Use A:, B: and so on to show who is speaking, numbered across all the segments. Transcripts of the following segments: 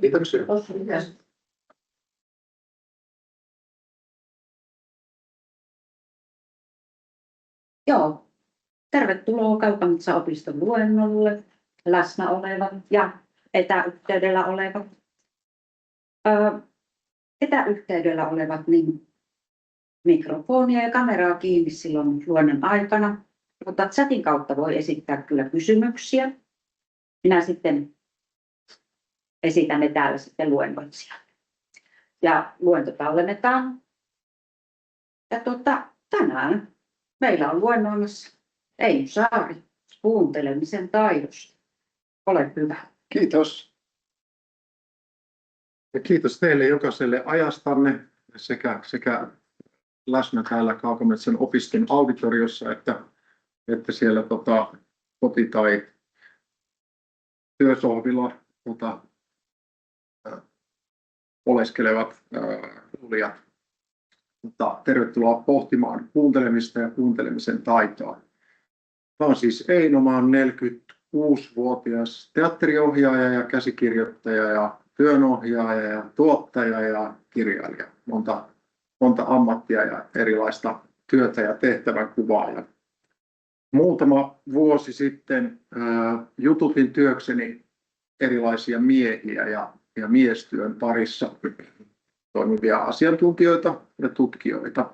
A: Kiitoksia.
B: Joo, tervetuloa Kaupangissa-opiston luennolle, läsnä olevat ja etäyhteydellä olevat. Etäyhteydellä olevat, niin mikrofonia ja kameraa kiinni silloin luennon aikana, mutta chatin kautta voi esittää kyllä kysymyksiä. Minä sitten esitän ne täällä sitten luennoitsijalle. Ja luento tallennetaan. Ja tänään meillä on luennoimassa Eino Saari kuuntelemisen taidosta. Ole hyvä.
A: Kiitos. Ja kiitos teille jokaiselle ajastanne sekä läsnä täällä Kaukometsän opiston auditoriossa että siellä koti- tai työsohvilla oleskelevat kuulijat. Tervetuloa pohtimaan kuuntelemista ja kuuntelemisen taitoa. Mä olen siis Eino, mä olen 46-vuotias teatteriohjaaja ja käsikirjoittaja ja työnohjaaja ja tuottaja ja kirjailija. Monta ammattia ja erilaista työtä ja tehtävänkuvaa. Ja muutama vuosi sitten jututin työkseni erilaisia miehiä ja miestyön parissa toimivia asiantuntijoita ja tutkijoita.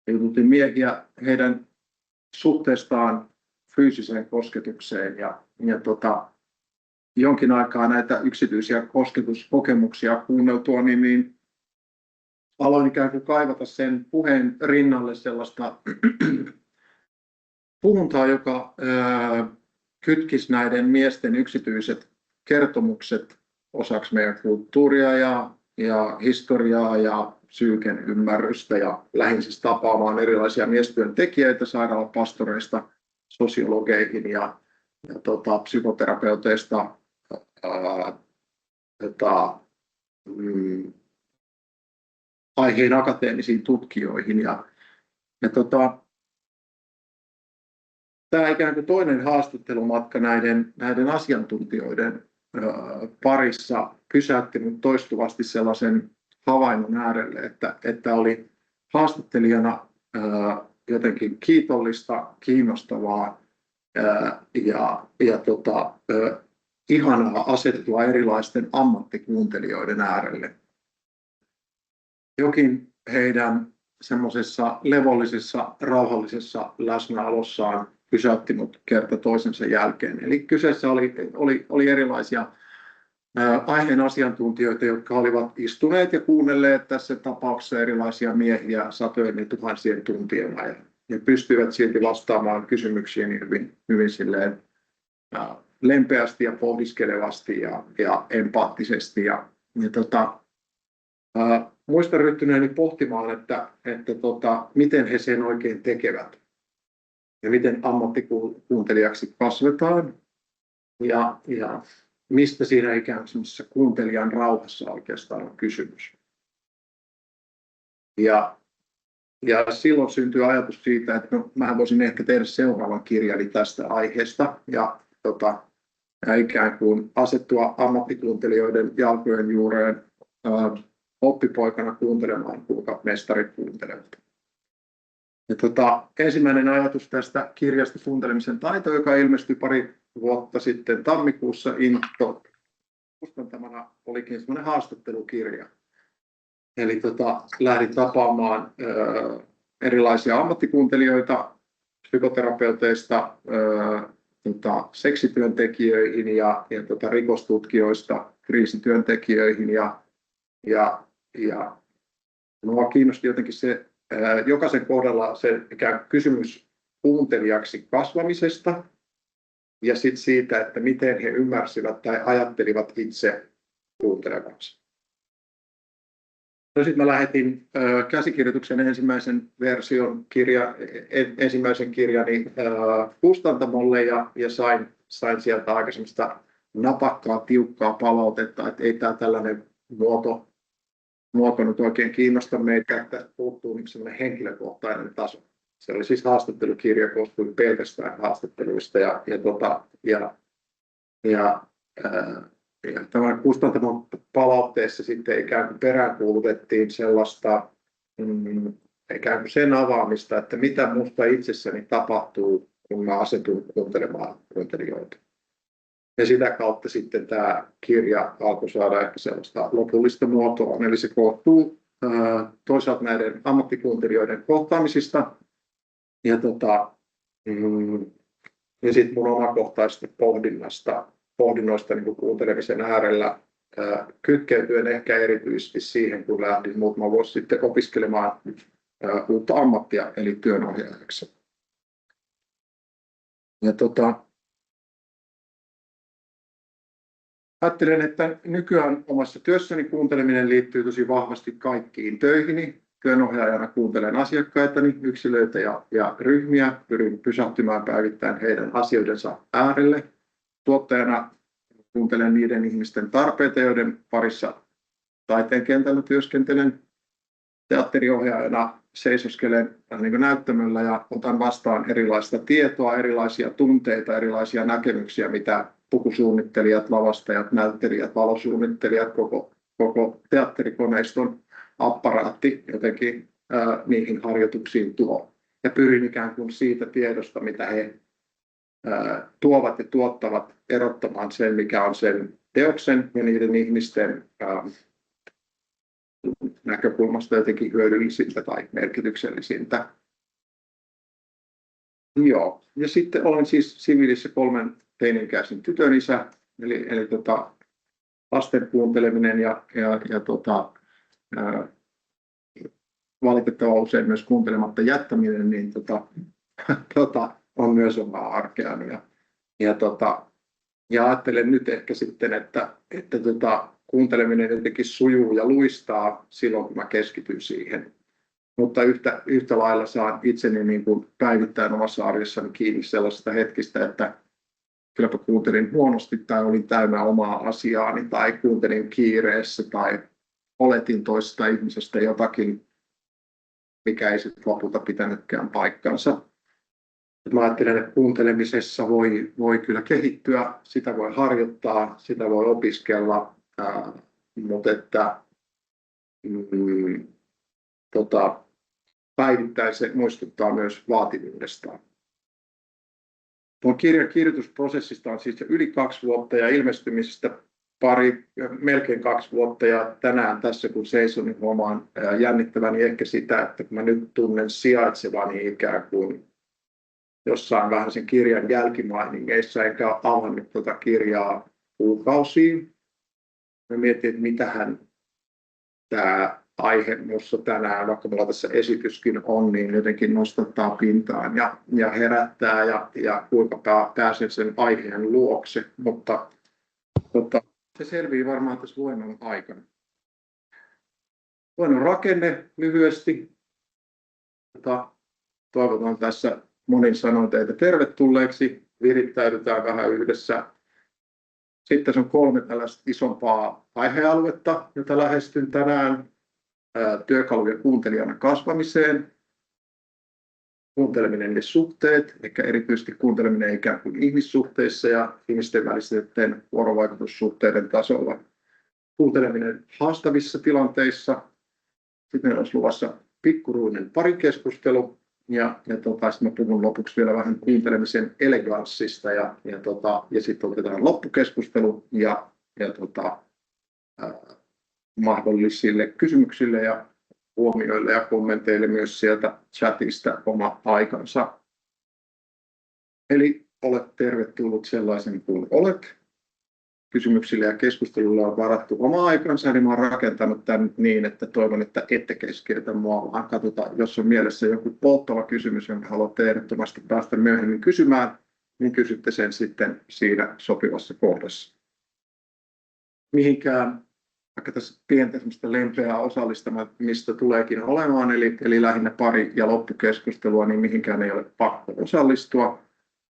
A: Jututin miehiä heidän suhteestaan fyysiseen kosketukseen ja jonkin aikaa näitä yksityisiä kosketuskokemuksia kuunneltua, niin aloin ikään kuin kaivata sen puheen rinnalle sellaista puhuntaa, joka kytkisi näiden miesten yksityiset kertomukset osaksi meidän kulttuuria ja historiaa ja psyyken ymmärrystä ja lähdin siis tapaamaan erilaisia miestyön tekijöitä sairaalapastoreista sosiologeihin ja psykoterapeuteista aiheen akateemisiin tutkijoihin tämä ikään kuin toinen haastattelumatka näiden asiantuntijoiden parissa pysäytti minut toistuvasti sellaisen havainnon äärelle, että oli haastattelijana jotenkin kiitollista, kiinnostavaa ja ihanaa asettua erilaisten ammattikuuntelijoiden äärelle. Jokin heidän semmoisessa levollisessa, rauhallisessa läsnäolossaan pysäytti minut kerta toisensa jälkeen. Eli kyseessä oli erilaisia aiheen asiantuntijoita, jotka olivat istuneet ja kuunnelleet tässä tapauksessa erilaisia miehiä satojen ja tuhansien tuntien ajan. Ja pystyivät silti vastaamaan kysymyksiin hyvin silleen, lempeästi ja pohdiskelevasti ja empaattisesti. Muistan ryhtyneeni pohtimaan, että miten he sen oikein tekevät ja miten ammattikuuntelijaksi kasvetaan ja mistä siinä ikään kuin kuuntelijan rauhassa oikeastaan on kysymys. Ja silloin syntyi ajatus siitä, että mä voisin ehkä tehdä seuraavan kirjani tästä aiheesta ja ikään kuin asettua ammattikuuntelijoiden jalkojen juureen oppipoikana kuuntelemaan, kuinka mestarit kuuntelevat. Ensimmäinen ajatus tästä kirjasta Kuuntelemisen taito, joka ilmestyi pari vuotta sitten tammikuussa Into kustantamana, olikin semmoinen haastattelukirja. Eli lähdin tapaamaan erilaisia ammattikuuntelijoita psykoterapeuteista seksityöntekijöihin ja rikostutkijoista kriisityöntekijöihin ja minua kiinnosti jotenkin se jokaisen kohdalla se ikään kysymys kuuntelijaksi kasvamisesta ja sitten siitä, että miten he ymmärsivät tai ajattelivat itse kuuntelevansa. No, sitten mä lähetin käsikirjoituksen ensimmäisen version ensimmäisen kirjani kustantamolle ja sain sieltä aika semmoista napakkaa, tiukkaa palautetta, että ei tämä tällainen muoto nyt oikein kiinnosta meitä, että puuttuu semmoinen henkilökohtainen taso. Se oli siis haastattelukirja, koostui pelkästään haastatteluista ja ja tämän kustantamon palautteessa sitten ikään kuin peräänkuulutettiin sellaista ikään kuin sen avaamista, että mitä minusta itsessäni tapahtuu, kun mä asetun kuuntelemaan kuuntelijoita. Ja sitä kautta sitten tämä kirja alkoi saada ehkä sellaista lopullista muotoa, eli se koostuu toisaalta näiden ammattikuuntelijoiden kohtaamisista ja sitten mun omakohtaisesta pohdinnoista niin kuin kuuntelemisen äärellä kytkeytyen ehkä erityisesti siihen, kun lähdin muutama vuosi sitten opiskelemaan uutta ammattia, eli työnohjaajaksi. Ja ajattelen, että nykyään omassa työssäni kuunteleminen liittyy tosi vahvasti kaikkiin töihini. Työnohjaajana kuuntelen asiakkaitani, yksilöitä ja ryhmiä, pyrin pysähtymään päivittäin heidän asioidensa äärelle. Tuottajana kuuntelen niiden ihmisten tarpeita, joiden parissa taiteen kentällä työskentelen. Teatteriohjaajana seisoskelen niin näyttämöllä ja otan vastaan erilaista tietoa, erilaisia tunteita, erilaisia näkemyksiä, mitä pukusuunnittelijat, lavastajat, näyttelijät, valosuunnittelijat, koko teatterikoneiston apparaatti jotenkin niihin harjoituksiin tuo. Ja pyrin ikään kuin siitä tiedosta, mitä he tuovat ja tuottavat, erottamaan sen, mikä on sen teoksen ja niiden ihmisten näkökulmasta jotenkin hyödyllisintä tai merkityksellisintä. Joo. Ja sitten olen siis siviilissä 3 teini-ikäisen tytön isä, eli lasten kuunteleminen ja valitettavan usein myös kuuntelematta jättäminen, niin on myös omaa arkeani. Ja ajattelen nyt ehkä sitten, että kuunteleminen jotenkin sujuu ja luistaa silloin, kun mä keskityn siihen. Mutta yhtä lailla saan itseni niin kuin päivittäin omassa arjessani kiinni sellaisista hetkistä, että kylläpä kuuntelin huonosti tai olin täynnä omaa asiaani tai kuuntelin kiireessä tai oletin toisesta ihmisestä jotakin, mikä ei sitten lopulta pitänytkään paikkansa. Mä ajattelen, että kuuntelemisessa voi kyllä kehittyä, sitä voi harjoittaa, sitä voi opiskella, mutta että päivittäin se muistuttaa myös vaativuudestaan. Tuon kirjan kirjoitusprosessista on siis yli 2 vuotta ja ilmestymisestä melkein 2 vuotta, ja tänään tässä kun seison, niin huomaan jännittäväni ehkä sitä, että kun mä nyt tunnen sijaitsevani ikään kuin jossain vähän sen kirjan jälkimainingeissa, enkä ole avannut tuota kirjaa kuukausiin. Mä mietin, että mitähän tämä aihe minussa tänään, vaikka minulla tässä esityskin on, niin jotenkin nostattaa pintaan ja herättää ja kuinka pääsen sen aiheen luokse, mutta se selvii varmaan tässä luennon aikana. Luennon rakenne lyhyesti. Toivotan tässä monin sanoin teitä tervetulleeksi. Virittäydytään vähän yhdessä. Sitten tässä on 3 tällaista isompaa aihealuetta, jota lähestyn tänään. Työkaluja kuuntelijana kasvamiseen, kuunteleminen ja suhteet, ehkä erityisesti kuunteleminen ikään kuin ihmissuhteissa ja ihmisten välisten vuorovaikutussuhteiden tasolla. Kuunteleminen haastavissa tilanteissa. Sitten meillä olisi luvassa pikkuruinen parikeskustelu ja sitten mä puhun lopuksi vielä vähän kuuntelemisen eleganssista ja sitten otetaan loppukeskustelu ja mahdollisille kysymyksille ja huomioille ja kommenteille myös sieltä chatista oma aikansa. Eli olet tervetullut sellaisen kuin olet. Kysymyksille ja keskustelulle on varattu oma aikansa, eli mä olen rakentanut tämän niin, että toivon, että ette keskeytä mua, vaan katsotaan, jos on mielessä joku polttava kysymys, jonka haluatte ehdottomasti päästä myöhemmin kysymään, niin kysytte sen sitten siinä sopivassa kohdassa. Mihinkään vaikka tässä pientä lempeää osallistamista tuleekin olemaan, eli lähinnä pari- ja loppukeskustelua, niin mihinkään ei ole pakko osallistua.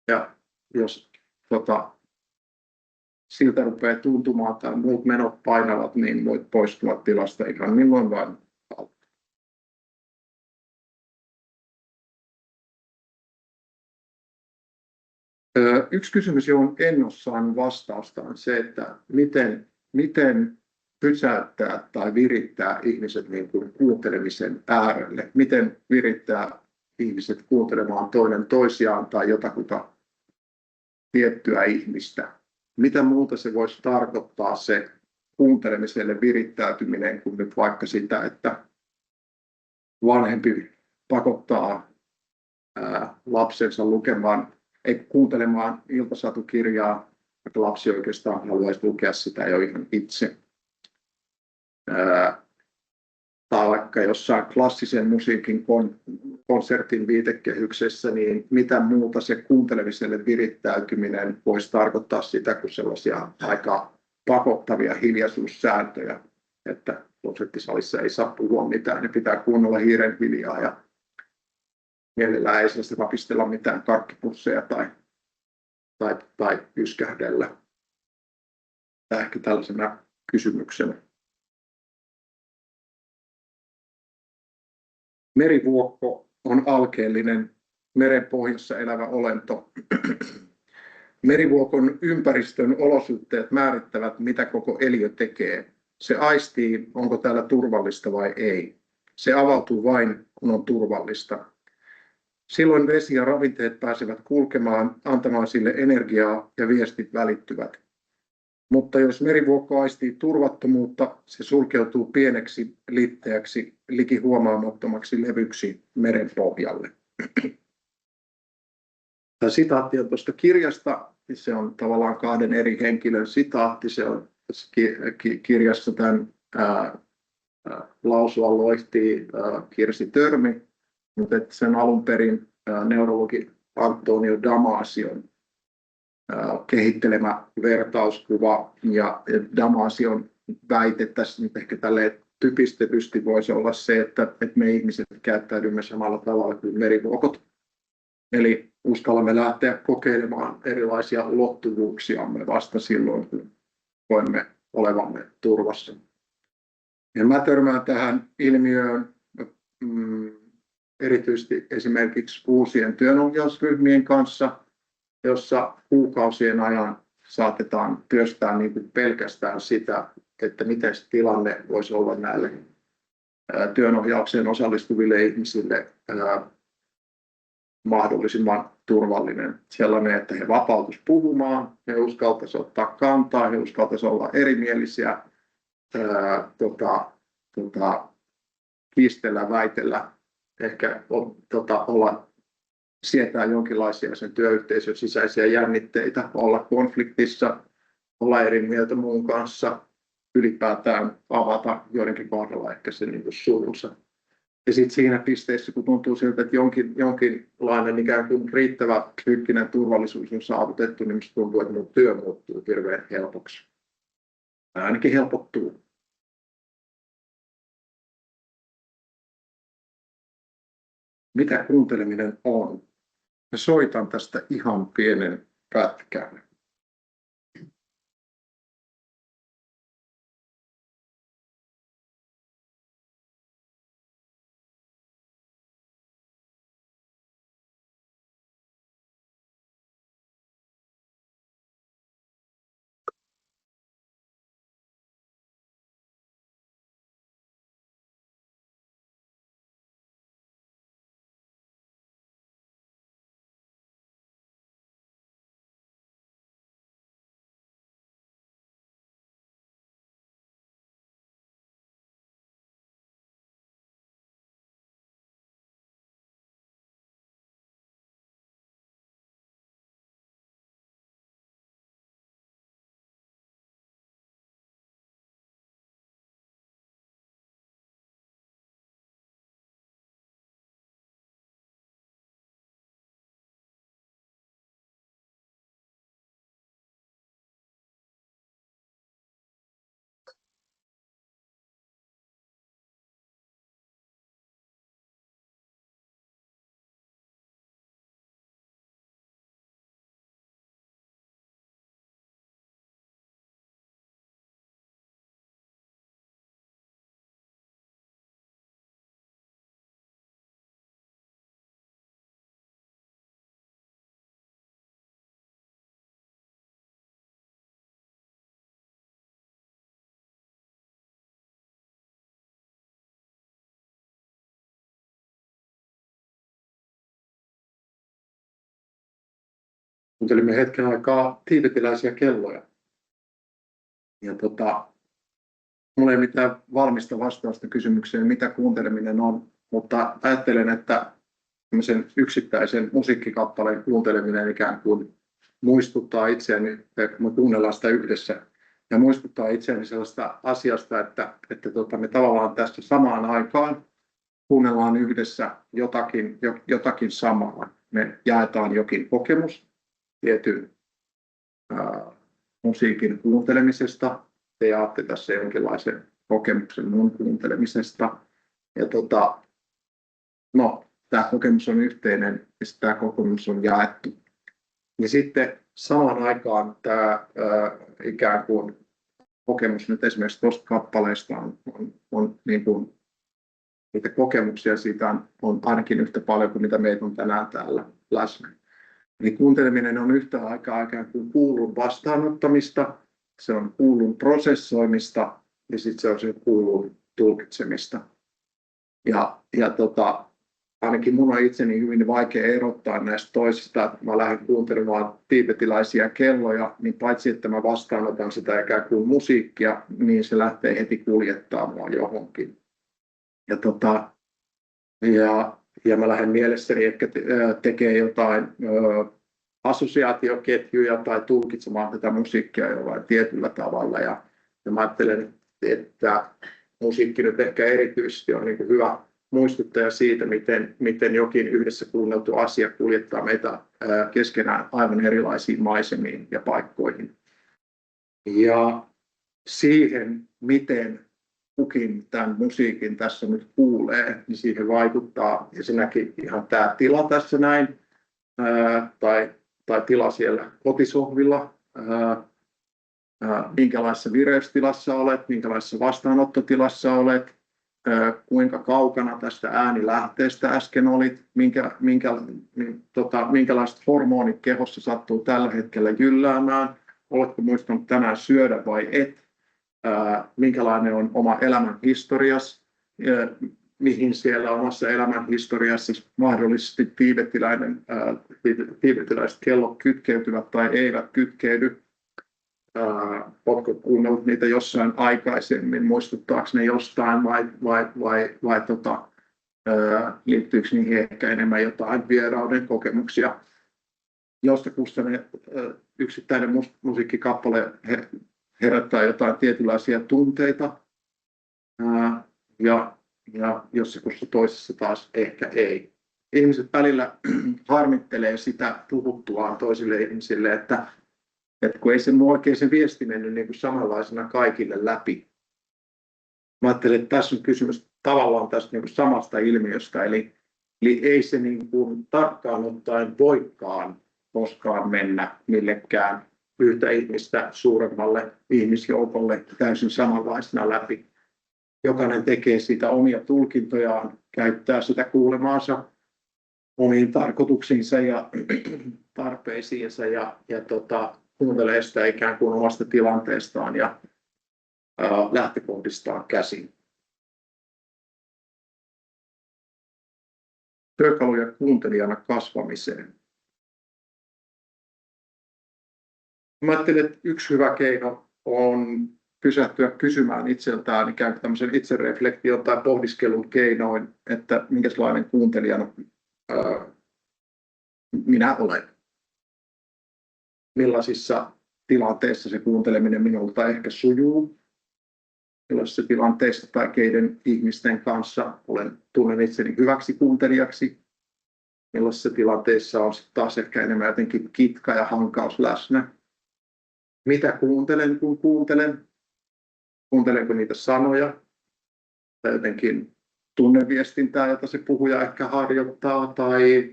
A: Ja jos siltä rupeaa tuntumaan tai muut menot painavat, niin voit poistua tilasta ihan milloin vain. Yksi kysymys, johon en ole saanut vastausta, on se, että miten pysäyttää tai virittää ihmiset niin kuin kuuntelemisen äärelle. Miten virittää ihmiset kuuntelemaan toinen toisiaan tai jotakuta tiettyä ihmistä. Mitä muuta se voisi tarkoittaa se kuuntelemiselle virittäytyminen kuin nyt vaikka sitä, että vanhempi pakottaa lapsensa kuuntelemaan iltasatukirjaa, että lapsi oikeastaan haluaisi lukea sitä jo ihan itse. Tai vaikka jossain klassisen musiikin konsertin viitekehyksessä, niin mitä muuta se kuuntelemiselle virittäytyminen voisi tarkoittaa sitä kuin sellaisia aika pakottavia hiljaisuussääntöjä, että konserttisalissa ei saa puhua mitään, ne pitää kuunnella hiiren hiljaa ja mielellään ei saa rapistella mitään karkkipusseja tai yskähdellä. Tämä ehkä tällaisena kysymyksenä. Merivuokko on alkeellinen merenpohjassa elävä olento. Merivuokon ympäristön olosuhteet määrittävät, mitä koko eliö tekee. Se aistii, onko täällä turvallista vai ei. Se avautuu vain, kun on turvallista. Silloin vesi ja ravinteet pääsevät kulkemaan, antamaan sille energiaa ja viestit välittyvät. Mutta jos merivuokko aistii turvattomuutta, se sulkeutuu pieneksi, litteäksi, liki huomaamattomaksi levyksi meren pohjalle. Tämä sitaatti on tuosta kirjasta. Se on tavallaan kahden eri henkilön sitaatti. Se on kirjassa tämän lausua loihti Kirsi Törmi, mutta sen alun perin neurologi Antonio Damasion kehittelemä vertauskuva ja Damasion väite tässä nyt ehkä tälleen typistetysti voisi olla se, että me ihmiset käyttäydymme samalla tavalla kuin merivuokot. Eli uskallamme lähteä kokeilemaan erilaisia ulottuvuuksiamme vasta silloin, kun koemme olevamme turvassa. Ja mä törmään tähän ilmiöön erityisesti esimerkiksi uusien työnohjausryhmien kanssa, jossa kuukausien ajan saatetaan työstää niin kuin pelkästään sitä, että miten se tilanne voisi olla näille työnohjaukseen osallistuville ihmisille mahdollisimman turvallinen. Sellainen, että he vapautuisivat puhumaan, he uskaltaisivat ottaa kantaa, he uskaltaisivat olla erimielisiä, kiistellä, väitellä, ehkä sietää jonkinlaisia sen työyhteisön sisäisiä jännitteitä, olla konfliktissa, olla eri mieltä muun kanssa, ylipäätään avata joidenkin kohdalla ehkä se niin surunsa. Ja sitten siinä pisteessä, kun tuntuu siltä, että jonkinlainen ikään kuin riittävä psyykkinen turvallisuus on saavutettu, niin minusta tuntuu, että minun työ muuttuu hirveän helpoksi. Ainakin helpottuu. Mitä kuunteleminen on? Mä soitan tästä ihan pienen pätkän. kuuntelimme hetken aikaa tiibetiläisiä kelloja. Ja mulla ei mitään valmista vastausta kysymykseen, mitä kuunteleminen on, mutta ajattelen, että yksittäisen musiikkikappaleen kuunteleminen ikään kuin muistuttaa itseäni, kun me kuunnellaan sitä yhdessä, ja muistuttaa itseäni sellaista asiasta, että me tavallaan tässä samaan aikaan kuunnellaan yhdessä jotakin samaa. Me jaetaan jokin kokemus tietyn musiikin kuuntelemisesta. Te jaatte tässä jonkinlaisen kokemuksen mun kuuntelemisesta. Ja tämä kokemus on yhteinen ja tämä kokemus on jaettu. Ja sitten samaan aikaan tämä ikään kuin kokemus nyt esimerkiksi tuosta kappaleesta on niin kuin, niitä kokemuksia siitä on ainakin yhtä paljon kuin mitä meitä on tänään täällä läsnä. Eli kuunteleminen on yhtä aikaa ikään kuin kuulun vastaanottamista, se on kuulun prosessoimista ja sitten se on sen kuulun tulkitsemista. Ja ainakin mun on itseni hyvin vaikea erottaa näistä toisista, että mä lähden kuuntelemaan tiibetiläisiä kelloja, niin paitsi että mä vastaanotan sitä ikään kuin musiikkia, niin se lähtee heti kuljettamaan mua johonkin. Ja mä lähden mielessäni ehkä tekee jotain assosiaatioketjuja tai tulkitsemaan tätä musiikkia jollain tietyllä tavalla. Ja mä ajattelen, että musiikki nyt ehkä erityisesti on niin kuin hyvä muistuttaja siitä, miten jokin yhdessä kuunneltu asia kuljettaa meitä keskenään aivan erilaisiin maisemiin ja paikkoihin. Ja siihen, miten kukin tämän musiikin tässä nyt kuulee, niin siihen vaikuttaa ensinnäkin ihan tämä tila tässä näin, tai tila siellä kotisohvilla, minkälaisessa vireystilassa olet, minkälaisessa vastaanottotilassa olet, kuinka kaukana tästä äänilähteestä äsken olit, minkälaiset hormonit kehossa sattuu tällä hetkellä jylläämään, oletko muistanut tänään syödä vai et, minkälainen on oma elämän historias, mihin siellä omassa elämän historiassa mahdollisesti tiibetiläiset kellot kytkeytyvät tai eivät kytkeydy. Oletko kuunnellut niitä jossain aikaisemmin, muistuttaako ne jostain vai liittyykö niihin ehkä enemmän jotain vierauden kokemuksia. Jostakusta ne yksittäinen musiikkikappale herättää jotain tietynlaisia tunteita ja jossakussa toisessa taas ehkä ei. Ihmiset välillä harmittelee sitä puhuttuaan toisille ihmisille, että kun ei sen oikein se viesti mennyt niin kuin samanlaisena kaikille läpi. Mä ajattelen, että tässä on kysymys tavallaan tästä niin kuin samasta ilmiöstä, eli ei se niin kuin tarkkaan ottaen voikaan koskaan mennä millekään yhtä ihmistä suuremmalle ihmisjoukolle täysin samanlaisena läpi. Jokainen tekee siitä omia tulkintojaan, käyttää sitä kuulemaansa omiin tarkoituksiinsa ja tarpeisiinsa ja kuuntelee sitä ikään kuin omasta tilanteestaan ja lähtökohdistaan käsin. Työkaluja kuuntelijana kasvamiseen. Mä ajattelen, että yksi hyvä keino on pysähtyä kysymään itseltään ikään kuin tämmöisen itsereflektion tai pohdiskelun keinoin, että minkälainen kuuntelijana minä olen. Millaisissa tilanteissa se kuunteleminen minulta ehkä sujuu. Millaisissa tilanteissa tai keiden ihmisten kanssa tunnen itseni hyväksi kuuntelijaksi. Millaisissa tilanteissa on taas ehkä enemmän jotenkin kitka ja hankaus läsnä. Mitä kuuntelen, kun kuuntelen? Kuuntelenko niitä sanoja tai jotenkin tunneviestintää, jota se puhuja ehkä harjoittaa,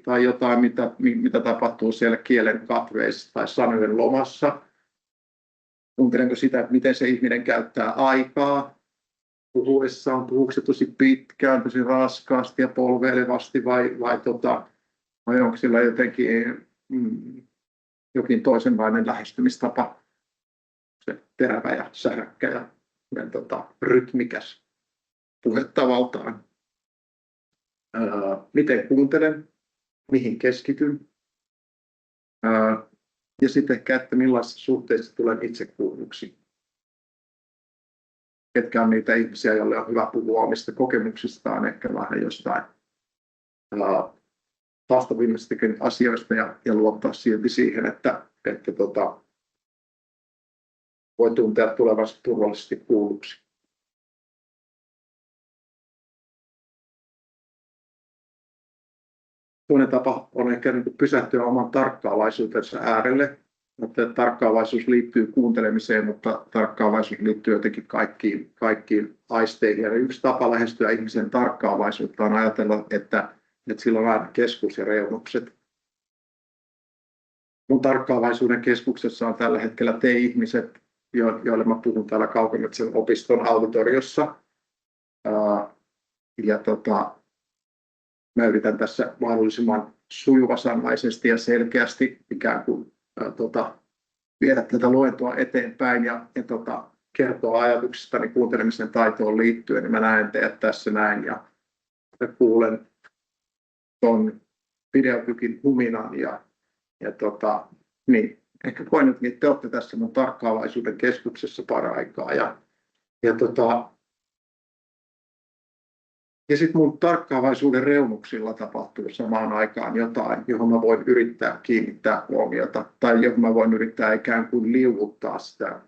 A: tai jotain, mitä tapahtuu siellä kielen katveissa tai sanojen lomassa. Kuuntelenko sitä, että miten se ihminen käyttää aikaa puhuessaan, puhuuko se tosi pitkään, tosi raskaasti ja polveilevasti, vai onko sillä jotenkin jokin toisenlainen lähestymistapa, se terävä ja säräkkä ja rytmikäs puhetavaltaan. Miten kuuntelen, mihin keskityn, Ja sitten ehkä, että millaisissa suhteissa tulen itse kuulluksi. Ketkä on niitä ihmisiä, joille on hyvä puhua omista kokemuksistaan, ehkä vähän jostain haastavimmistakin asioista ja luottaa silti siihen, että voi tuntea tulevansa turvallisesti kuulluksi. Toinen tapa on ehkä pysähtyä oman tarkkaavaisuutensa äärelle. Että tarkkaavaisuus liittyy kuuntelemiseen, mutta tarkkaavaisuus liittyy jotenkin kaikkiin aisteihin. Ja yksi tapa lähestyä ihmisen tarkkaavaisuutta on ajatella, että sillä on aina keskus ja reunukset. Mun tarkkaavaisuuden keskuksessa on tällä hetkellä te ihmiset, joille mä puhun täällä Kaukometsän opiston auditoriossa. Mä yritän tässä mahdollisimman sujuvasanaisesti ja selkeästi ikään kuin viedä tätä luentoa eteenpäin ja kertoa ajatuksistani kuuntelemisen taitoon liittyen. Niin mä näen teidät tässä näin ja kuulen ton videokykin huminan niin ehkä koen, että te olette tässä mun tarkkaavaisuuden keskuksessa paraikaa ja sitten mun tarkkaavaisuuden reunuksilla tapahtuu samaan aikaan jotain, johon mä voin yrittää kiinnittää huomiota tai johon mä voin yrittää ikään kuin liuuttaa sitä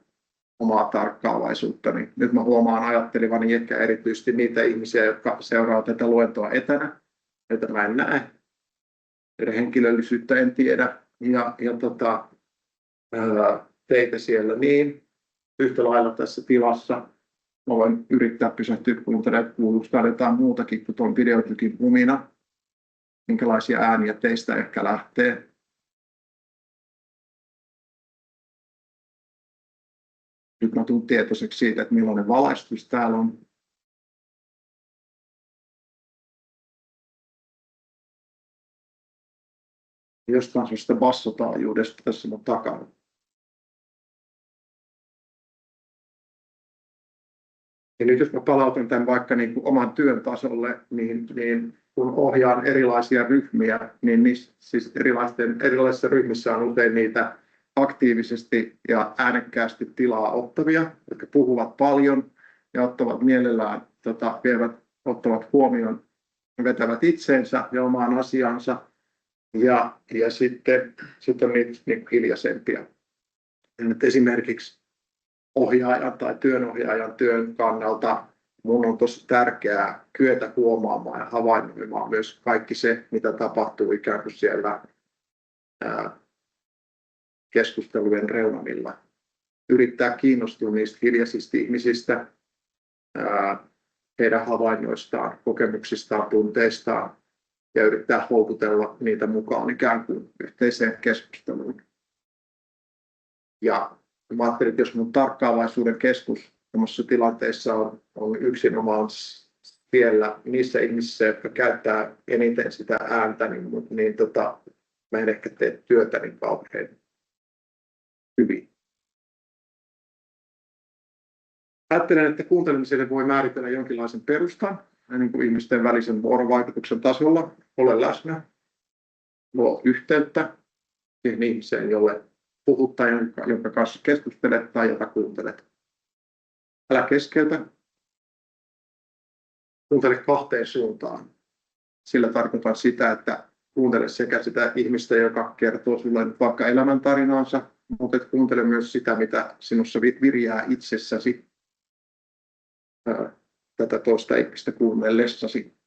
A: omaa tarkkaavaisuuttani. Nyt mä huomaan ajattelevani ehkä erityisesti niitä ihmisiä, jotka seuraa tätä luentoa etänä, joita mä en näe. Heidän henkilöllisyyttä en tiedä teitä siellä niin yhtä lailla tässä tilassa. Mä voin yrittää pysähtyä kuuntelemaan, kuuluuko jotain muutakin kuin tuon videotykin humina. Minkälaisia ääniä teistä ehkä lähtee. Nyt mä tulen tietoiseksi siitä, että millainen valaistus täällä on. Jostain sellaista bassotaajuudesta tässä mun takana. Ja nyt jos mä palautan tämän vaikka niin kuin oman työn tasolle, niin kun ohjaan erilaisia ryhmiä, niin siis erilaisissa ryhmissä on usein niitä aktiivisesti ja äänekkäästi tilaa ottavia, jotka puhuvat paljon ja ottavat mielellään, ottavat huomioon, vetävät itseensä ja omaan asiansa. Ja sitten on niitä niin hiljaisempia. Ja nyt esimerkiksi ohjaajan tai työnohjaajan työn kannalta mun on tosi tärkeää kyetä huomaamaan ja havainnoimaan myös kaikki se, mitä tapahtuu ikään kuin siellä keskustelujen reunamilla. Yrittää kiinnostua niistä hiljaisista ihmisistä, heidän havainnoistaan, kokemuksistaan, tunteistaan ja yrittää houkutella niitä mukaan ikään kuin yhteiseen keskusteluun. Ja mä ajattelin, että jos mun tarkkaavaisuuden keskus tämmöisessä tilanteessa on yksinomaan siellä niissä ihmisissä, jotka käyttää eniten sitä ääntä, niin mä en ehkä tee työtä niin kauhean hyvin. Ajattelen, että kuuntelemiselle voi määritellä jonkinlaisen perustan, niin kuin ihmisten välisen vuorovaikutuksen tasolla. Ole läsnä, luo yhteyttä siihen ihmiseen, jolle puhut tai jonka kanssa keskustelet tai jota kuuntelet. Älä keskeytä. Kuuntele kahteen suuntaan. Sillä tarkoitan sitä, että kuuntele sekä sitä ihmistä, joka kertoo sinulle vaikka elämäntarinaansa, mutta kuuntele myös sitä, mitä sinussa viriää itsessäsi tätä toista ihmistä kuunnellessasi.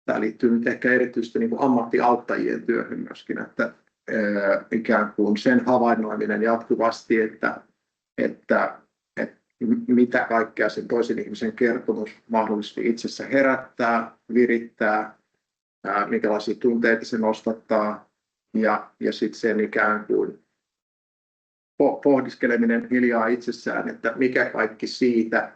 A: Tämä liittyy nyt ehkä erityisesti niin kuin ammattiauttajien työhön myöskin, että ikään kuin sen havainnoiminen jatkuvasti, että mitä kaikkea sen toisen ihmisen kertomus mahdollisesti itsessä herättää, virittää, minkälaisia tunteita se nostattaa ja sitten sen ikään kuin pohdiskeleminen hiljaa itsessään, että mikä kaikki siitä,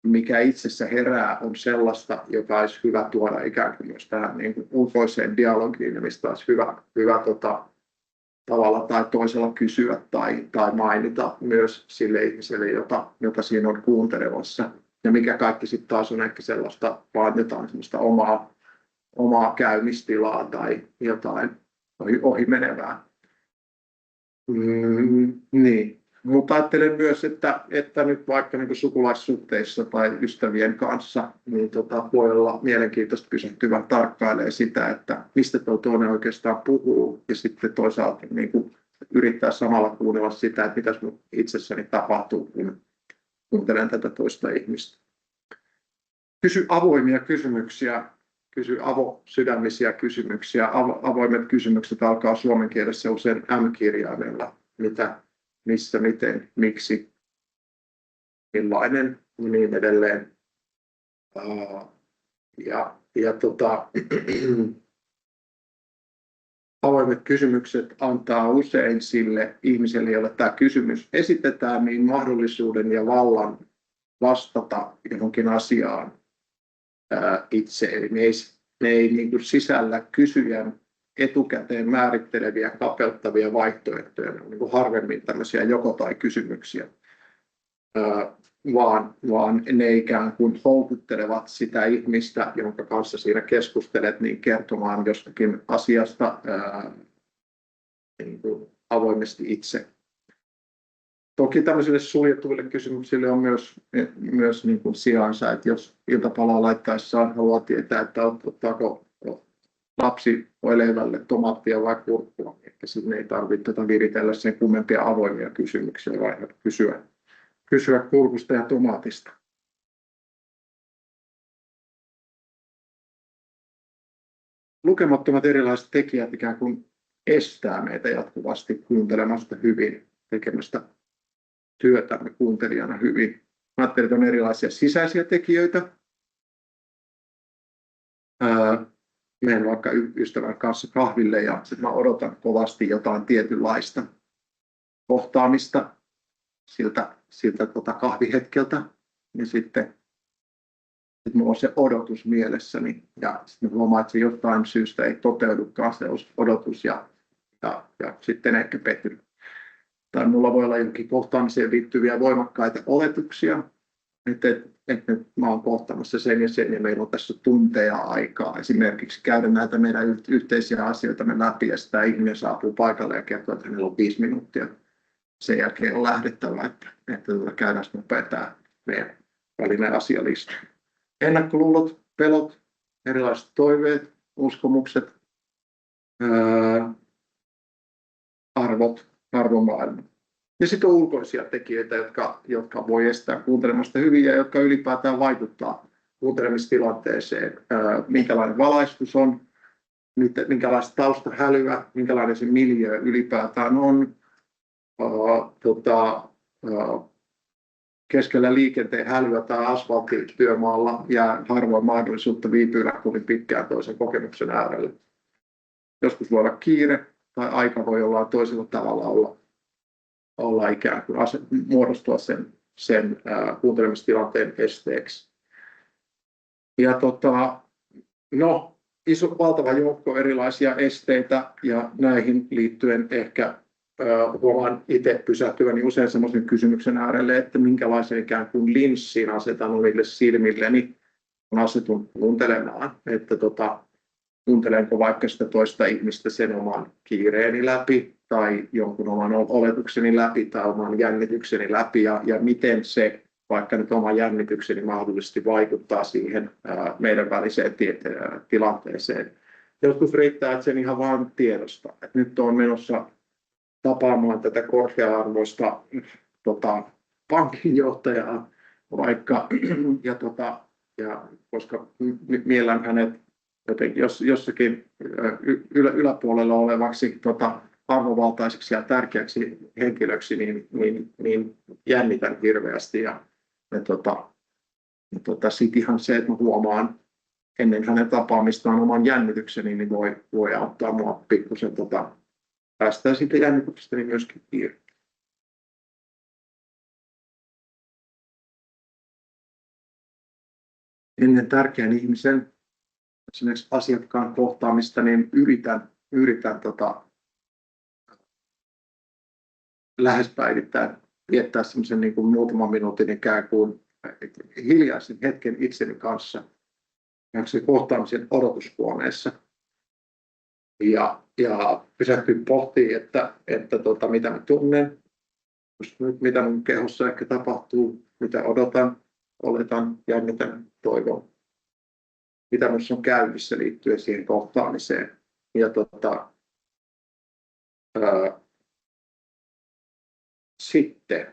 A: mikä itsessä herää, on sellaista, joka olisi hyvä tuoda ikään kuin myös tähän niin kuin ulkoiseen dialogiin, ja mistä olisi hyvä tavalla tai toisella kysyä tai mainita myös sille ihmiselle, jota siinä on kuuntelemassa. Ja mikä kaikki sitten taas on ehkä sellaista, vaan jotain sellaista omaa käymistilaa tai jotain ohi menevää. Niin, mutta ajattelen myös, että nyt vaikka niin kuin sukulaissuhteissa tai ystävien kanssa, niin voi olla mielenkiintoista pysähtyä tarkkailemaan sitä, että mistä tuo toinen oikeastaan puhuu, ja sitten toisaalta niin kuin yrittää samalla kuunnella sitä, että mitä minun itsessäni tapahtuu, kun kuuntelen tätä toista ihmistä. Kysy avoimia kysymyksiä, kysy avosydämisiä kysymyksiä. Avoimet kysymykset alkaa suomen kielessä usein M-kirjaimella. Mitä, missä, miten, miksi, millainen ja niin edelleen. Avoimet kysymykset antaa usein sille ihmiselle, jolle tämä kysymys esitetään, niin mahdollisuuden ja vallan vastata johonkin asiaan itse. Eli ne ei niin kuin sisällä kysyjän etukäteen määritteleviä, kapeuttavia vaihtoehtoja. Ne on niin kuin harvemmin tämmöisiä joko- tai kysymyksiä, vaan ne ikään kuin houkuttelevat sitä ihmistä, jonka kanssa siinä keskustelet, niin kertomaan jostakin asiasta niin kuin avoimesti itse. Toki tämmöisille suljetuille kysymyksille on myös niin kuin sijansa, että jos iltapalaa laittaessaan haluaa tietää, että ottaako lapsi leivälle tomaattia vai kurkkua, että sinne ei tarvitse viritellä sen kummempia avoimia kysymyksiä, vaan kysyä kurkusta ja tomaatista. Lukemattomat erilaiset tekijät ikään kuin estää meitä jatkuvasti kuuntelemasta hyvin, tekemästä työtämme kuuntelijana hyvin. Ajattelin, että on erilaisia sisäisiä tekijöitä. Menen vaikka ystävän kanssa kahville ja mä odotan kovasti jotain tietynlaista kohtaamista siltä kahvihetkeltä. Ja sitten mulla on se odotus mielessäni ja sitten huomaan, että se jostain syystä ei toteudukaan se odotus ja sitten ehkä petyn. Tai mulla voi olla jonkin kohtaamiseen liittyviä voimakkaita oletuksia, että mä oon kohtaamassa sen ja meillä on tässä tunteja aikaa. Esimerkiksi käydä näitä meidän yhteisiä asioita läpi ja sitä ihminen saapuu paikalle ja kertoo, että hänellä on 5 minuuttia. Sen jälkeen on lähdettävä, että käydään nopea tämä meidän välinen asialista. Ennakkoluulot, pelot, erilaiset toiveet, uskomukset, arvomaailma. Ja sitten on ulkoisia tekijöitä, jotka voi estää kuuntelemasta hyvin ja jotka ylipäätään vaikuttaa kuuntelemistilanteeseen. Minkälainen valaistus on, minkälaista taustahälyä, minkälainen se miljöö ylipäätään on. Keskellä liikenteen hälyä tai asfalttityömaalla jää harvoin mahdollisuutta viipyillä kovin pitkään toisen kokemuksen äärelle. Joskus voi olla kiire tai aika voi olla toisella tavalla olla ikään kuin muodostua sen kuuntelemistilanteen esteeksi. Ja valtava joukko erilaisia esteitä ja näihin liittyen ehkä huomaan itse pysähtyväni usein semmoisen kysymyksen äärelle, että minkälaisen ikään kuin linssin asetan omille silmilleni, kun asetun kuuntelemaan, että kuuntelenko vaikka sitä toista ihmistä sen oman kiireeni läpi tai jonkun oman oletukseni läpi tai oman jännitykseni läpi ja miten se, vaikka nyt oma jännitykseni mahdollisesti vaikuttaa siihen meidän väliseen tilanteeseen. Joskus riittää, että sen ihan vaan tiedostaa, että nyt on menossa tapaamaan tätä korkea-arvoista pankinjohtajaa vaikka, ja koska miellän hänet jotenkin jossakin yläpuolella olevaksi arvovaltaiseksi ja tärkeäksi henkilöksi, niin jännitän hirveästi. Sitten ihan se, että mä huomaan ennen hänen tapaamistaan oman jännitykseni, niin voi auttaa mua pikkusen päästään siitä jännityksestä niin myöskin irti. Ennen tärkeän ihmisen, esimerkiksi asiakkaan kohtaamista, niin yritän lähes päivittäin viettää semmoisen niin kuin muutaman minuutin ikään kuin hiljaisen hetken itseni kanssa se kohtaamisen odotushuoneessa. ja pysähtyä pohtimaan, että mitä mä tunnen, mitä mun kehossa ehkä tapahtuu, mitä odotan, oletan, jännitän, toivon, mitä minussa on käynnissä liittyen siihen kohtaamiseen. Ja sitten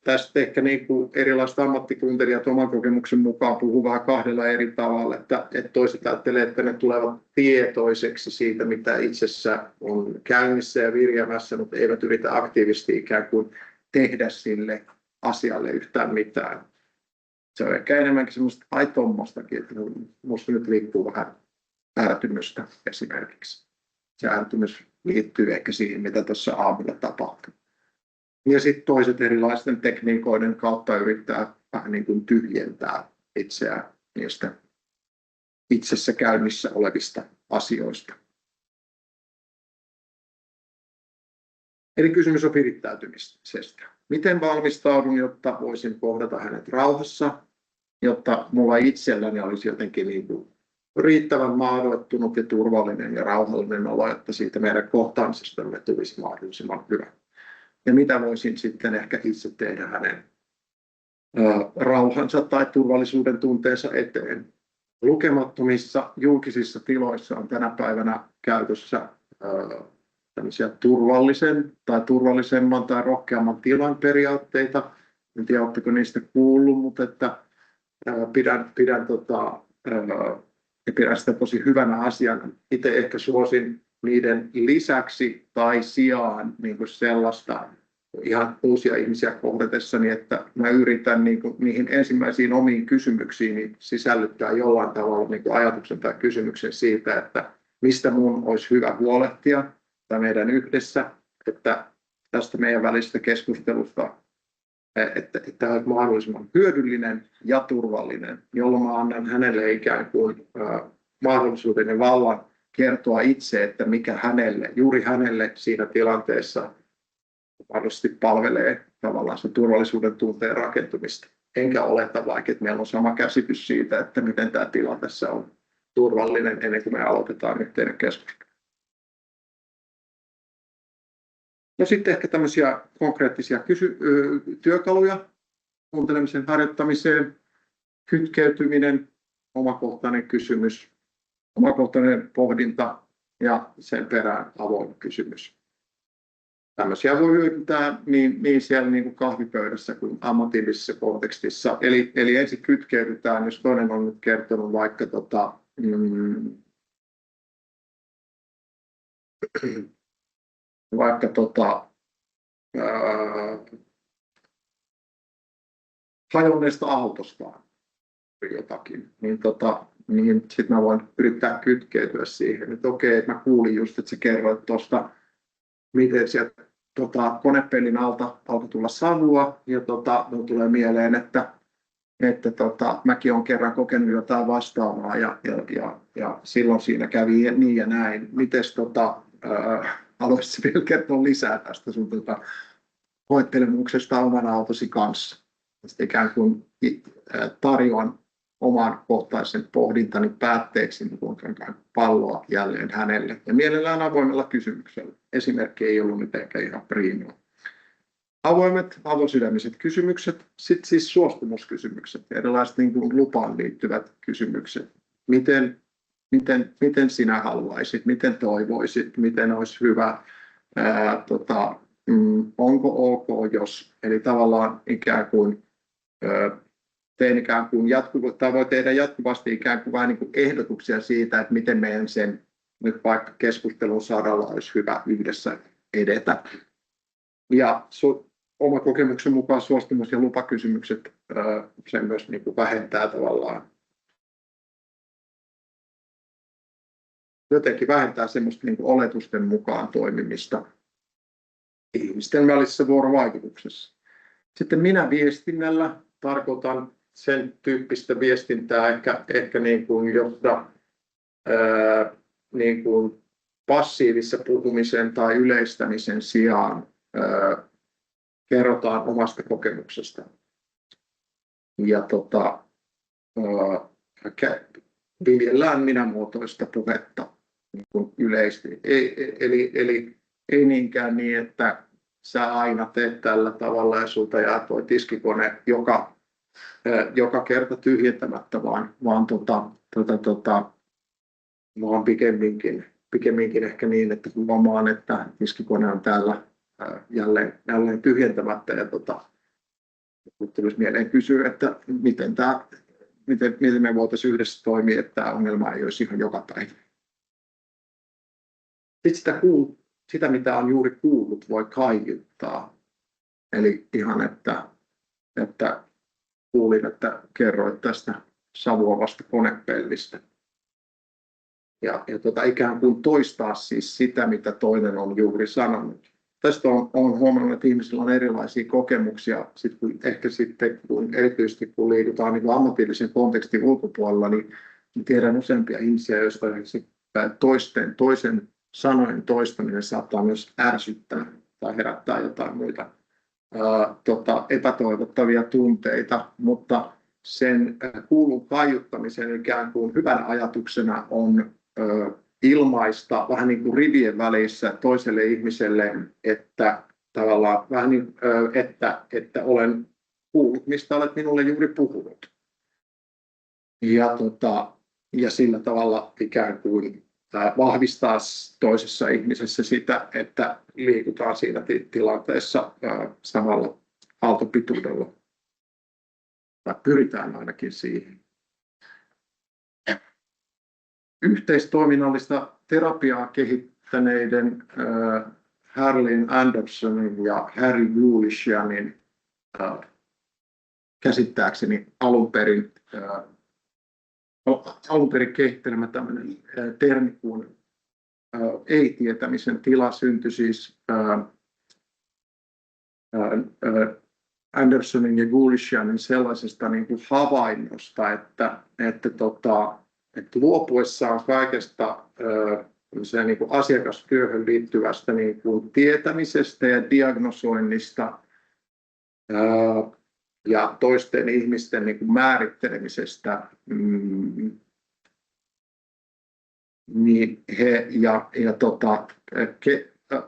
A: tästä ehkä niin kuin erilaiset ammattikuuntelijat oman kokemuksen mukaan puhuu vähän kahdella eri tavalla, että toiset ajattelee, että ne tulevat tietoiseksi siitä, mitä itsessä on käynnissä ja viriämässä, mutta eivät yritä aktiivisesti ikään kuin tehdä sille asialle yhtään mitään. Se on ehkä enemmänkin semmoista ai tommostakin, että minusta nyt liikkuu vähän ärtymystä esimerkiksi. Se ärtymys liittyy ehkä siihen, mitä tuossa aamulla tapahtuu. Ja sitten toiset erilaisten tekniikoiden kautta yrittää vähän niin kuin tyhjentää itseään niistä itsessä käynnissä olevista asioista. Eli kysymys on virittäytymisestä. Miten valmistaudun, jotta voisin kohdata hänet rauhassa, jotta mulla itselläni olisi jotenkin niin kuin riittävän maadoittunut ja turvallinen ja rauhallinen olo, että siitä meidän kohtaamisestamme tulisi mahdollisimman hyvä. Ja mitä voisin sitten ehkä itse tehdä hänen rauhansa tai turvallisuuden tunteensa eteen. Lukemattomissa julkisissa tiloissa on tänä päivänä käytössä tämmöisiä turvallisemman tai rohkeamman tilan periaatteita. En tiedä, oletteko niistä kuullut, mutta että pidän sitä tosi hyvänä asiana. Itse ehkä suosin niiden lisäksi tai sijaan niin kuin sellaista ihan uusia ihmisiä kohdatessani, että mä yritän niin kuin niihin ensimmäisiin omiin kysymyksiin sisällyttää jollain tavalla niin kuin ajatuksen tai kysymyksen siitä, että mistä mun olisi hyvä huolehtia tai meidän yhdessä, että tästä meidän välisestä keskustelusta, että olisi mahdollisimman hyödyllinen ja turvallinen, jolloin mä annan hänelle ikään kuin mahdollisuuden ja vallan kertoa itse, että mikä juuri hänelle siinä tilanteessa mahdollisesti palvelee tavallaan sen turvallisuuden tunteen rakentumista. Enkä oleta vaikka, että meillä on sama käsitys siitä, että miten tämä tila tässä on turvallinen ennen kuin me aloitetaan yhteinen keskustelu. No sitten ehkä tämmöisiä konkreettisia työkaluja kuuntelemisen harjoittamiseen, kytkeytyminen, omakohtainen kysymys, omakohtainen pohdinta ja sen perään avoin kysymys. Tämmöisiä voi hyödyntää niin siellä niin kuin kahvipöydässä kuin ammatillisessa kontekstissa. Eli ensin kytkeydytään, jos toinen on nyt kertonut vaikka hajonneesta autostaan jotakin, niin sitten mä voin yrittää kytkeytyä siihen, että okei, että mä kuulin just, että sä kerroit tuosta, miten sieltä konepellin alta alkoi tulla savua, ja mun tulee mieleen, että mäkin olen kerran kokenut jotain vastaavaa, ja silloin siinä kävi niin ja näin. Mites haluaisitko vielä kertoa lisää tästä sun hoittelemuksesta oman autosi kanssa? Sitten ikään kuin tarjoan oman kohtaisen pohdintani päätteeksi, niin tuon palloa jälleen hänelle. Ja mielellään avoimella kysymyksellä. Esimerkki ei ollut mitenkään ihan priimia. Avoinsydämiset kysymykset, sitten siis suostumuskysymykset, erilaiset niin kuin lupaan liittyvät kysymykset. Miten sinä haluaisit, miten toivoisit, miten olisi hyvä, onko ok, jos, eli tavallaan ikään kuin tein ikään kuin voi tehdä jatkuvasti ikään kuin vähän niin kuin ehdotuksia siitä, että miten meidän sen nyt vaikka keskustelun saralla olisi hyvä yhdessä edetä. Ja oma kokemuksen mukaan suostumus- ja lupakysymykset sen myös niin kuin vähentää tavallaan. Jotenkin vähentää semmoista niin kuin oletusten mukaan toimimista ihmisten välisessä vuorovaikutuksessa. Sitten minä viestinnällä tarkoitan sen tyyppistä viestintää ehkä niin kuin, jossa niin kuin passiivissa puhumisen tai yleistämisen sijaan kerrotaan omasta kokemuksesta. Ja viljellään minämuotoista puhetta. niin kuin yleisesti. Eli ei niinkään niin, että sä aina teet tällä tavalla ja sulta jää tuo tiskikone joka kerta tyhjentämättä, vaan pikemminkin ehkä niin, että huomaan, että tiskikone on täällä jälleen tyhjentämättä ja tulisi mieleen kysyä, että miten me voitaisiin yhdessä toimia, että tämä ongelma ei olisi ihan joka päivä. Sitten sitä, mitä on juuri kuullut, voi kaiuttaa. Eli ihan, että kuulin, että kerroit tästä savuavasta konepellistä. Ja ikään kuin toistaa siis sitä, mitä toinen on juuri sanonut. Tästä on huomannut, että ihmisillä on erilaisia kokemuksia, erityisesti kun liikutaan niin ammatillisen kontekstin ulkopuolella, niin tiedän useampia ihmisiä, joista toisen sanojen toistaminen saattaa myös ärsyttää tai herättää jotain muita epätoivottavia tunteita, mutta sen kuulun kaiuttamisen ikään kuin hyvänä ajatuksena on ilmaista vähän niin kuin rivien välissä toiselle ihmiselle, että tavallaan vähän niin, että olen kuullut, mistä olet minulle juuri puhunut. Ja sillä tavalla ikään kuin vahvistaa toisessa ihmisessä sitä, että liikutaan siinä tilanteessa samalla aaltopituudella. Tai pyritään ainakin siihen. Yhteistoiminnallista terapiaa kehittäneiden Harlin Andersonin ja Harry Julishanin käsittääkseni alun perin kehittelemä tämmöinen termi kuin ei-tietämisen tila syntyi siis Andersonin ja Julishanin sellaisesta niin kuin havainnosta, että luopuessaan kaikesta niin kuin asiakastyöhön liittyvästä niin kuin tietämisestä ja diagnosoinnista ja toisten ihmisten niin kuin määrittelemisestä, niin he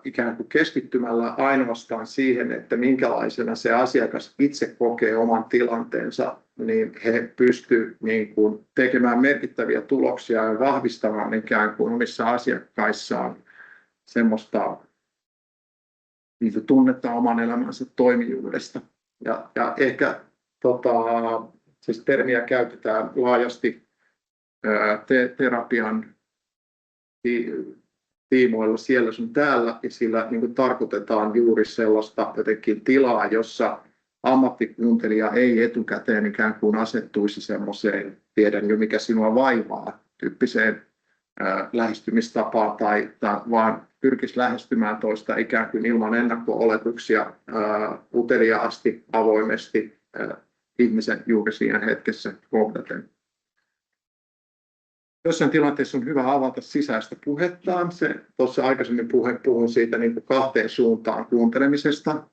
A: ikään kuin keskittymällä ainoastaan siihen, että minkälaisena se asiakas itse kokee oman tilanteensa, niin he pystyvät niin kuin tekemään merkittäviä tuloksia ja vahvistamaan ikään kuin omissa asiakkaissaan semmoista niin kuin tunnetta oman elämänsä toimijuudesta. Ja ehkä siis termiä käytetään laajasti terapian tiimoilla siellä sun täällä, ja sillä niin kuin tarkoitetaan juuri sellaista jotenkin tilaa, jossa ammattikuuntelija ei etukäteen ikään kuin asettuisi semmoiseen tiedän jo mikä sinua vaivaa tyyppiseen lähestymistapaan, vaan pyrkisi lähestymään toista ikään kuin ilman ennakko-oletuksia uteliaasti, avoimesti ihmisen juuri siinä hetkessä kohdaten. Jossain tilanteessa on hyvä avata sisäistä puhettaan. Tuossa aikaisemmin puhuin siitä niin kuin kahteen suuntaan kuuntelemisesta.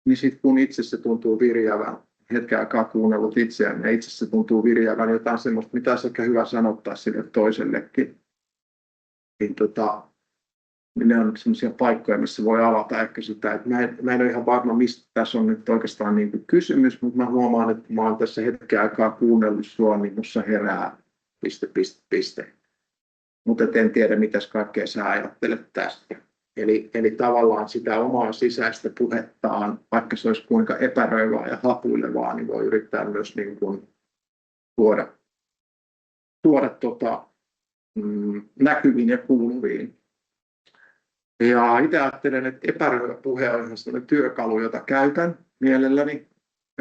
A: Niin sitten kun itse se tuntuu virjäävän, hetken aikaa kuunnellut itseään ja itse se tuntuu virjäävän jotain sellaista, mitä olisi ehkä hyvä sanottaa sille toisellekin. Niin ne on sellaisia paikkoja, missä voi avata ehkä sitä, että mä en ole ihan varma, mistä tässä on nyt oikeastaan niin kuin kysymys, mutta mä huomaan, että mä oon tässä hetken aikaa kuunnellut sua, niin musta herää ... Mutta en tiedä, mitä kaikkea sä ajattelet tästä. Eli tavallaan sitä omaa sisäistä puhettaan, vaikka se olisi kuinka epäröivää ja hapuilevaa, niin voi yrittää myös niin kuin tuoda näkyviin ja kuuluviin. Ja itse ajattelen, että epäröivä puhe on ihan sellainen työkalu, jota käytän mielelläni.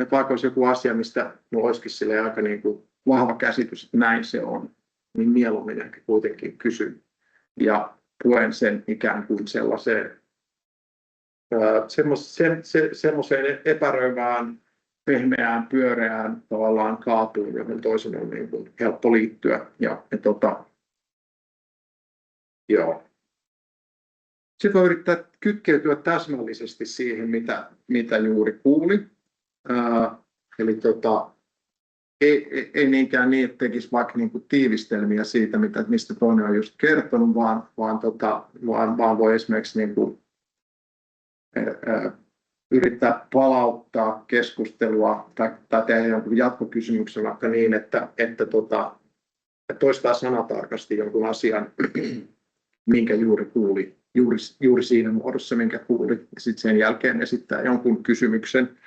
A: Että vaikka olisi joku asia, mistä minulla olisikin aika niin kuin vahva käsitys, että näin se on, niin mieluummin ehkä kuitenkin kysyn ja puen sen ikään kuin semmoiseen epäröivään, pehmeään, pyöreään tavallaan kaatuun, johon toisen on niin kuin helppo liittyä. Sitten voi yrittää kytkeytyä täsmällisesti siihen, mitä juuri kuulin. Eli ei niinkään niin, että tekisi vaikka niin kuin tiivistelmiä siitä, mistä toinen on just kertonut, vaan voi esimerkiksi niin kuin, yrittää palauttaa keskustelua tai tehdä jonkun jatkokysymyksen vaikka niin, että toistaa sanatarkasti jonkun asian, minkä juuri kuuli, juuri siinä muodossa, minkä kuuli, ja sitten sen jälkeen esittää jonkun kysymyksen.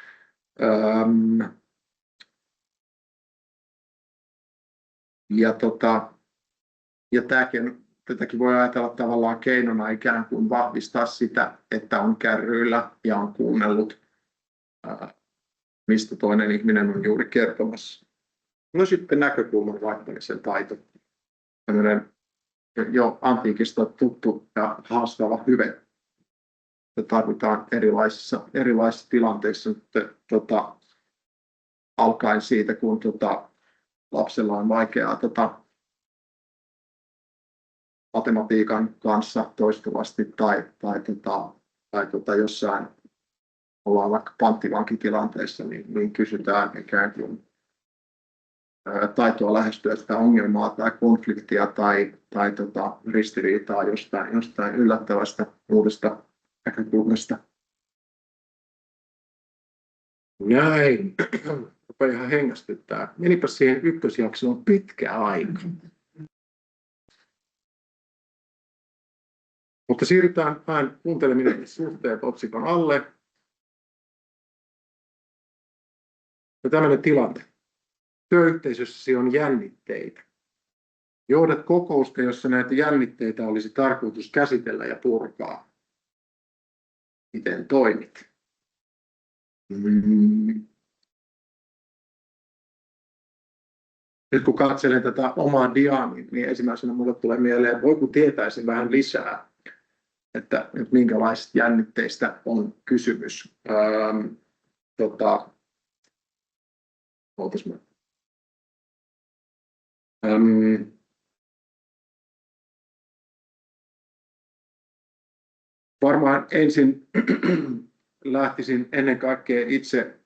A: Ja tätäkin voi ajatella tavallaan keinona ikään kuin vahvistaa sitä, että on kärryillä ja on kuunnellut, mistä toinen ihminen on juuri kertomassa. No sitten näkökulman vaihtamisen taito. Tällainen jo antiikista tuttu ja haastava hyve. Tarvitaan erilaisissa tilanteissa, alkaen siitä, kun lapsella on vaikeaa matematiikan kanssa toistuvasti tai jossain ollaan vaikka panttivankitilanteessa, niin kysytään ikään kuin taitoa lähestyä sitä ongelmaa tai konfliktia tai ristiriitaa jostain yllättävästä uudesta näkökulmasta. Näin. Rupeaa ihan hengästyttää. Menipä siihen ykkösjaksoon pitkä aika. Mutta siirrytään vähän kuunteleminen suhteet otsikon alle. Ja tämmöinen tilanne. Työyhteisössäsi on jännitteitä. Johdat kokousta, jossa näitä jännitteitä olisi tarkoitus käsitellä ja purkaa. Miten toimit? Nyt kun katselen tätä omaa diaani, niin ensimmäisenä minulle tulee mieleen, että voiko tietäisin vähän lisää, että minkälaisista jännitteistä on kysymys. Varmaan ensin lähtisin ennen kaikkea itse,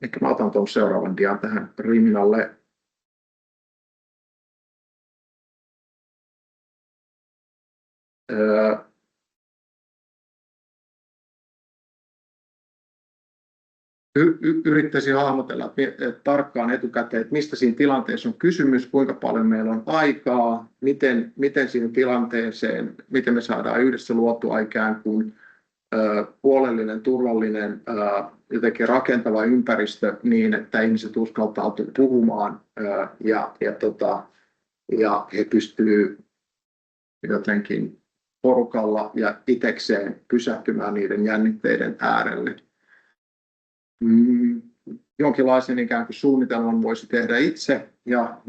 A: ehkä mä otan tuon seuraavan dian tähän rinnalle. Yrittäisin hahmotella tarkkaan etukäteen, että mistä siinä tilanteessa on kysymys, kuinka paljon meillä on aikaa, miten siinä tilanteeseen, miten me saadaan yhdessä luotua ikään kuin huolellinen, turvallinen, jotenkin rakentava ympäristö niin, että ihmiset uskaltautuu puhumaan ja he pystyvät jotenkin porukalla ja itsekseen pysähtymään niiden jännitteiden äärelle. Jonkinlaisen ikään kuin suunnitelman voisi tehdä itse, ja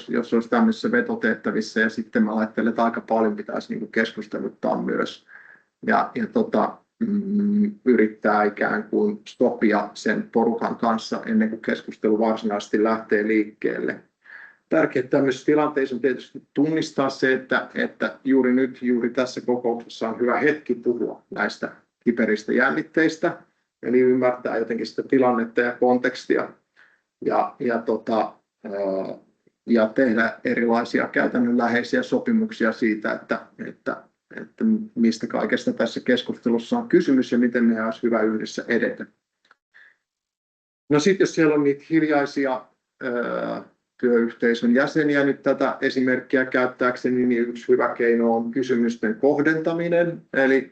A: jos olisi tämmöisessä vetotehtävissä, ja sitten mä ajattelen, että aika paljon pitäisi niin kuin keskusteluttaa myös, ja yrittää ikään kuin sopia sen porukan kanssa ennen kuin keskustelu varsinaisesti lähtee liikkeelle. Tärkeää tämmöisessä tilanteessa on tietysti tunnistaa se, että juuri tässä kokouksessa on hyvä hetki puhua näistä kiperistä jännitteistä, eli ymmärtää jotenkin sitä tilannetta ja kontekstia ja tehdä erilaisia käytännönläheisiä sopimuksia siitä, että mistä kaikesta tässä keskustelussa on kysymys ja miten meidän olisi hyvä yhdessä edetä. No sitten jos siellä on niitä hiljaisia työyhteisön jäseniä nyt tätä esimerkkiä käyttääkseni, niin yksi hyvä keino on kysymysten kohdentaminen, eli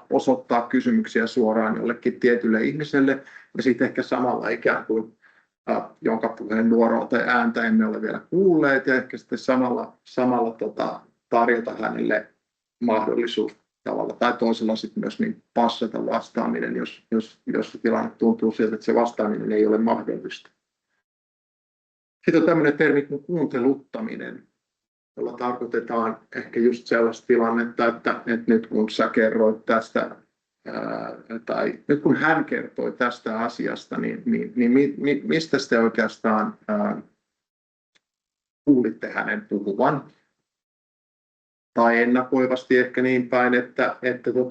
A: osoittaa kysymyksiä suoraan jollekin tietylle ihmiselle ja sitten ehkä samalla ikään kuin jonka puheenvuoroa tai ääntä emme ole vielä kuulleet ja ehkä sitten samalla tarjota hänelle mahdollisuus tavalla tai toisella sitten myös niin passata vastaaminen, jos tilanne tuntuu siltä, että se vastaaminen ei ole mahdollista. Sitten on tämmöinen termi kuin kuunteluttaminen, jolla tarkoitetaan ehkä just sellaista tilannetta, että nyt kun sä kerroit tästä, tai nyt kun hän kertoi tästä asiasta, niin mistä te oikeastaan kuulitte hänen puhuvan? Tai ennakoivasti ehkä niin päin, että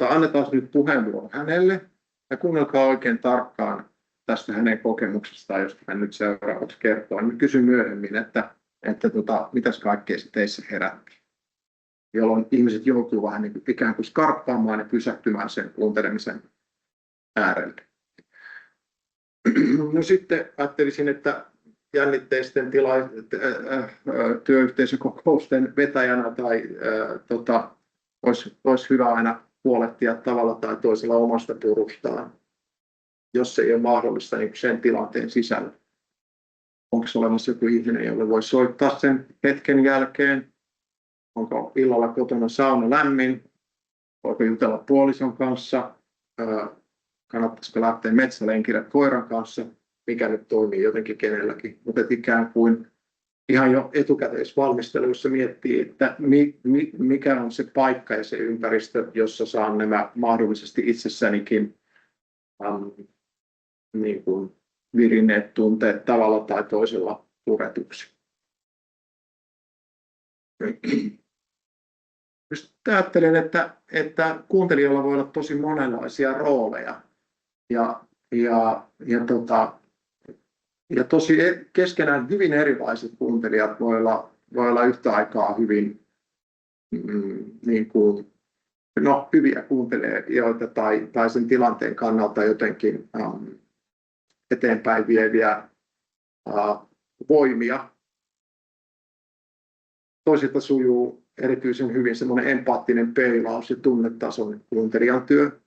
A: annetaan nyt puheenvuoro hänelle, Ja kuunnelkaa oikein tarkkaan tästä hänen kokemuksestaan, josta hän nyt seuraavaksi kertoo. Niin kysyn myöhemmin, että mitäs kaikkea se teissä herätti, jolloin ihmiset joutuu vähän niin kuin ikään kuin skarppaamaan ja pysähtymään sen kuuntelemisen äärelle. No sitten ajattelisin, että jännitteisten työyhteisökokousten vetäjänä olisi hyvä aina huolehtia tavalla tai toisella omasta purustaan, jos se ei ole mahdollista niin sen tilanteen sisällä. Onko olemassa joku ihminen, jolle voi soittaa sen hetken jälkeen? Onko illalla kotona sauna lämmin? Voiko jutella puolison kanssa? Kannattaisiko lähteä metsälenkille koiran kanssa? Mikä nyt toimii jotenkin kenelläkin. Mutta ikään kuin ihan jo etukäteisvalmisteluissa miettii, että mikä on se paikka ja se ympäristö, jossa saan nämä mahdollisesti itsessänikin niin kuin virinneet tunteet tavalla tai toisella puretuksi. Ajattelen, että kuuntelijalla voi olla tosi monenlaisia rooleja ja tosi keskenään hyvin erilaiset kuuntelijat voi olla yhtä aikaa hyvin niin kuin, hyviä kuuntelijoita tai sen tilanteen kannalta jotenkin eteenpäin vieviä voimia. Toisilta sujuu erityisen hyvin semmoinen empaattinen peilaus ja tunnetason kuuntelijan työ.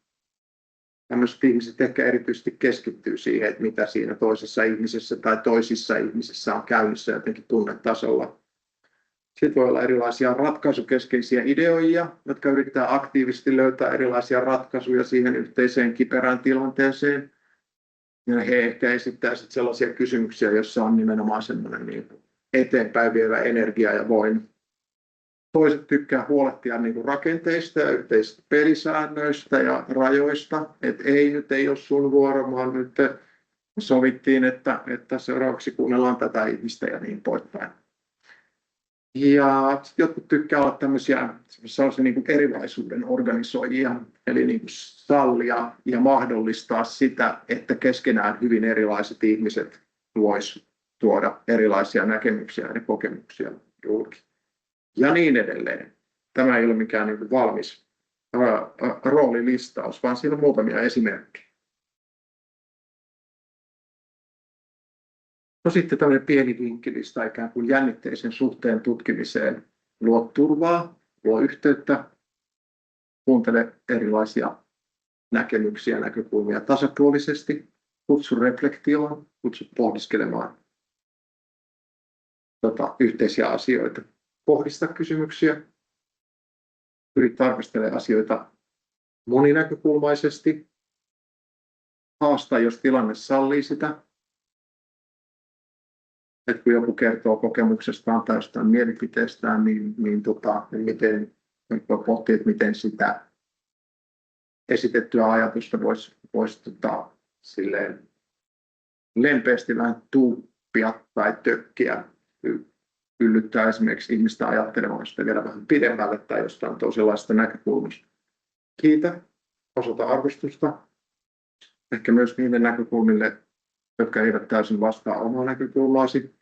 A: Tämmöiset ihmiset ehkä erityisesti keskittyy siihen, että mitä siinä toisessa ihmisessä tai toisissa ihmisissä on käynnissä jotenkin tunnetasolla. Sitten voi olla erilaisia ratkaisukeskeisiä ideoijia, jotka yrittää aktiivisesti löytää erilaisia ratkaisuja siihen yhteiseen kiperään tilanteeseen. Ja he ehkä esittää sitten sellaisia kysymyksiä, joissa on nimenomaan semmoinen niin eteenpäin vievä energia ja voima. Toiset tykkää huolehtia niin kuin rakenteista ja yhteisistä pelisäännöistä ja rajoista, että nyt ei ole sun vuoro, vaan nyt sovittiin, että seuraavaksi kuunnellaan tätä ihmistä ja niin poispäin. Ja jotkut tykkää olla tämmöisiä niin kuin erilaisuuden organisoijia, eli niin kuin sallia ja mahdollistaa sitä, että keskenään hyvin erilaiset ihmiset voisivat tuoda erilaisia näkemyksiä ja kokemuksia julki. Ja niin edelleen. Tämä ei ole mikään niin kuin valmis roolilistaus, vaan siinä on muutamia esimerkkejä. No sitten tämmöinen pieni vinkkilista ikään kuin jännitteisen suhteen tutkimiseen. Luo turvaa, luo yhteyttä, kuuntele erilaisia näkemyksiä ja näkökulmia tasapuolisesti, kutsu reflektioon, kutsu pohdiskelemaan yhteisiä asioita. Pohdista kysymyksiä, pyri tarkastelemaan asioita moninäkökulmaisesti, haasta, jos tilanne sallii sitä. Että kun joku kertoo kokemuksestaan tai jostain mielipiteestään, niin miten voi pohtia, että miten sitä esitettyä ajatusta voisi silleen lempeästi vähän tuuppia tai tökkiä, yllyttää esimerkiksi ihmistä ajattelemaan sitä vielä vähän pidemmälle tai jostain toisenlaista näkökulmasta. Kiitä, osoita arvostusta, ehkä myös niille näkökulmille, jotka eivät täysin vastaa omaa näkökulmaasi.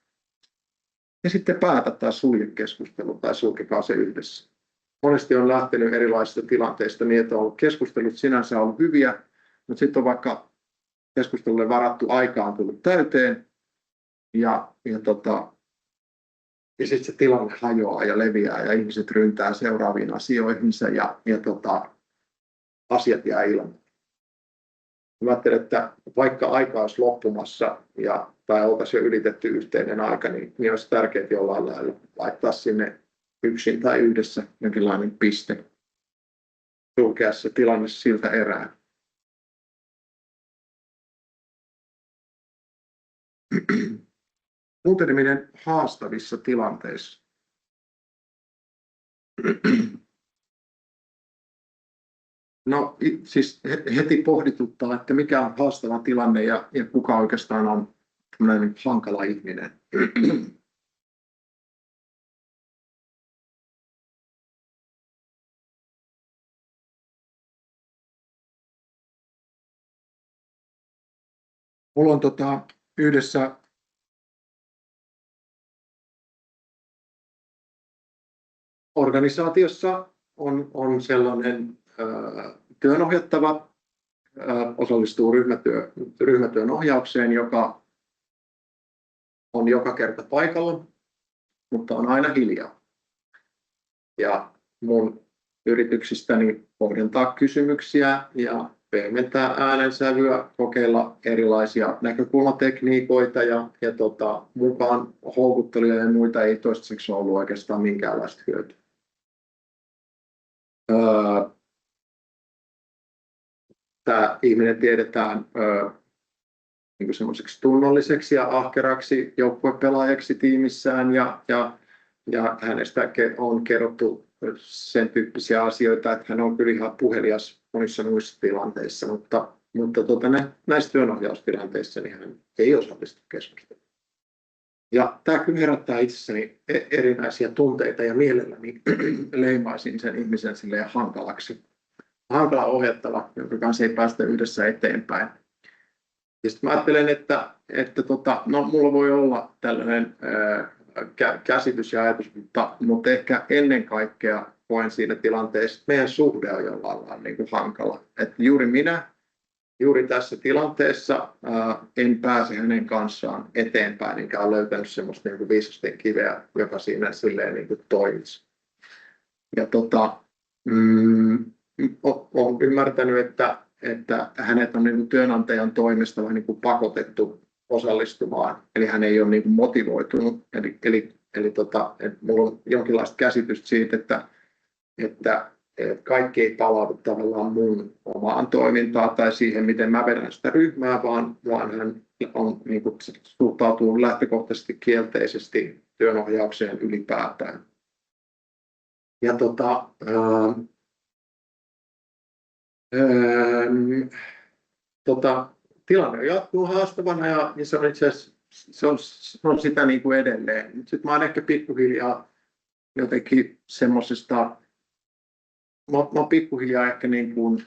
A: Ja sitten päätä tai sulje keskustelu tai sulkekaa se yhdessä. Monesti on lähtenyt erilaisista tilanteista niin, että keskustelut sinänsä ollut hyviä, mutta sitten on vaikka keskustelulle varattu aika on tullut täyteen ja sitten se tilanne hajoaa ja leviää ja ihmiset ryntää seuraaviin asioihinsa ja asiat jää ilman. Mä ajattelen, että vaikka aika olisi loppumassa tai oltaisiin jo ylitetty yhteinen aika, niin olisi tärkeää jollain lailla laittaa sinne yksin tai yhdessä jonkinlainen piste. Sulkea se tilanne siltä erää. Kuunteleminen haastavissa tilanteissa. No siis heti pohdituttaa, että mikä on haastava tilanne ja kuka oikeastaan on tämmöinen hankala ihminen. Mulla on yhdessä organisaatiossa on sellainen työnohjattava, osallistuu ryhmätyön ohjaukseen, joka on joka kerta paikalla, mutta on aina hiljaa. Ja mun yrityksistäni kohdentaa kysymyksiä ja pehmentää äänensävyä, kokeilla erilaisia näkökulmatekniikoita ja mukaan houkutteluja ja muita ei toistaiseksi ollut oikeastaan minkäänlaista hyötyä. Tämä ihminen tiedetään niin semmoiseksi tunnolliseksi ja ahkeraksi joukkuepelaajaksi tiimissään ja hänestä on kerrottu sen tyyppisiä asioita, että hän on kyllä ihan puhelias monissa muissa tilanteissa, mutta näissä työnohjaustilanteissa niin hän ei osallistu keskusteluun. Ja tämä kyllä herättää itsessäni erinäisiä tunteita ja mielelläni leimaisin sen ihmisen silleen hankalaksi. Hankala ohjattava, jonka kanssa ei päästä yhdessä eteenpäin. Ja sitten mä ajattelen, että mulla voi olla tällainen käsitys ja ajatus, mutta ehkä ennen kaikkea koen siinä tilanteessa, että meidän suhde on jollain lailla niin kuin hankala. Että juuri tässä tilanteessa en pääse hänen kanssaan eteenpäin, enkä ole löytänyt semmoista niin kuin viisasten kiveä, joka siinä silleen niin kuin toimisi. Ja olen ymmärtänyt, että hänet on niin kuin työnantajan toimesta vähän niin kuin pakotettu osallistumaan, eli hän ei ole niin kuin motivoitunut. Eli minulla on jonkinlaista käsitystä siitä, että kaikki ei palaudu tavallaan mun omaan toimintaan tai siihen, miten mä vedän sitä ryhmää, vaan hän on, niin kuin, suhtautuu lähtökohtaisesti kielteisesti työnohjaukseen ylipäätään. Ja tilanne jatkuu haastavana ja se on itse asiassa se on sitä niin kuin edelleen. Sitten mä oon ehkä pikkuhiljaa jotenkin semmosesta, mä oon pikkuhiljaa ehkä niin kuin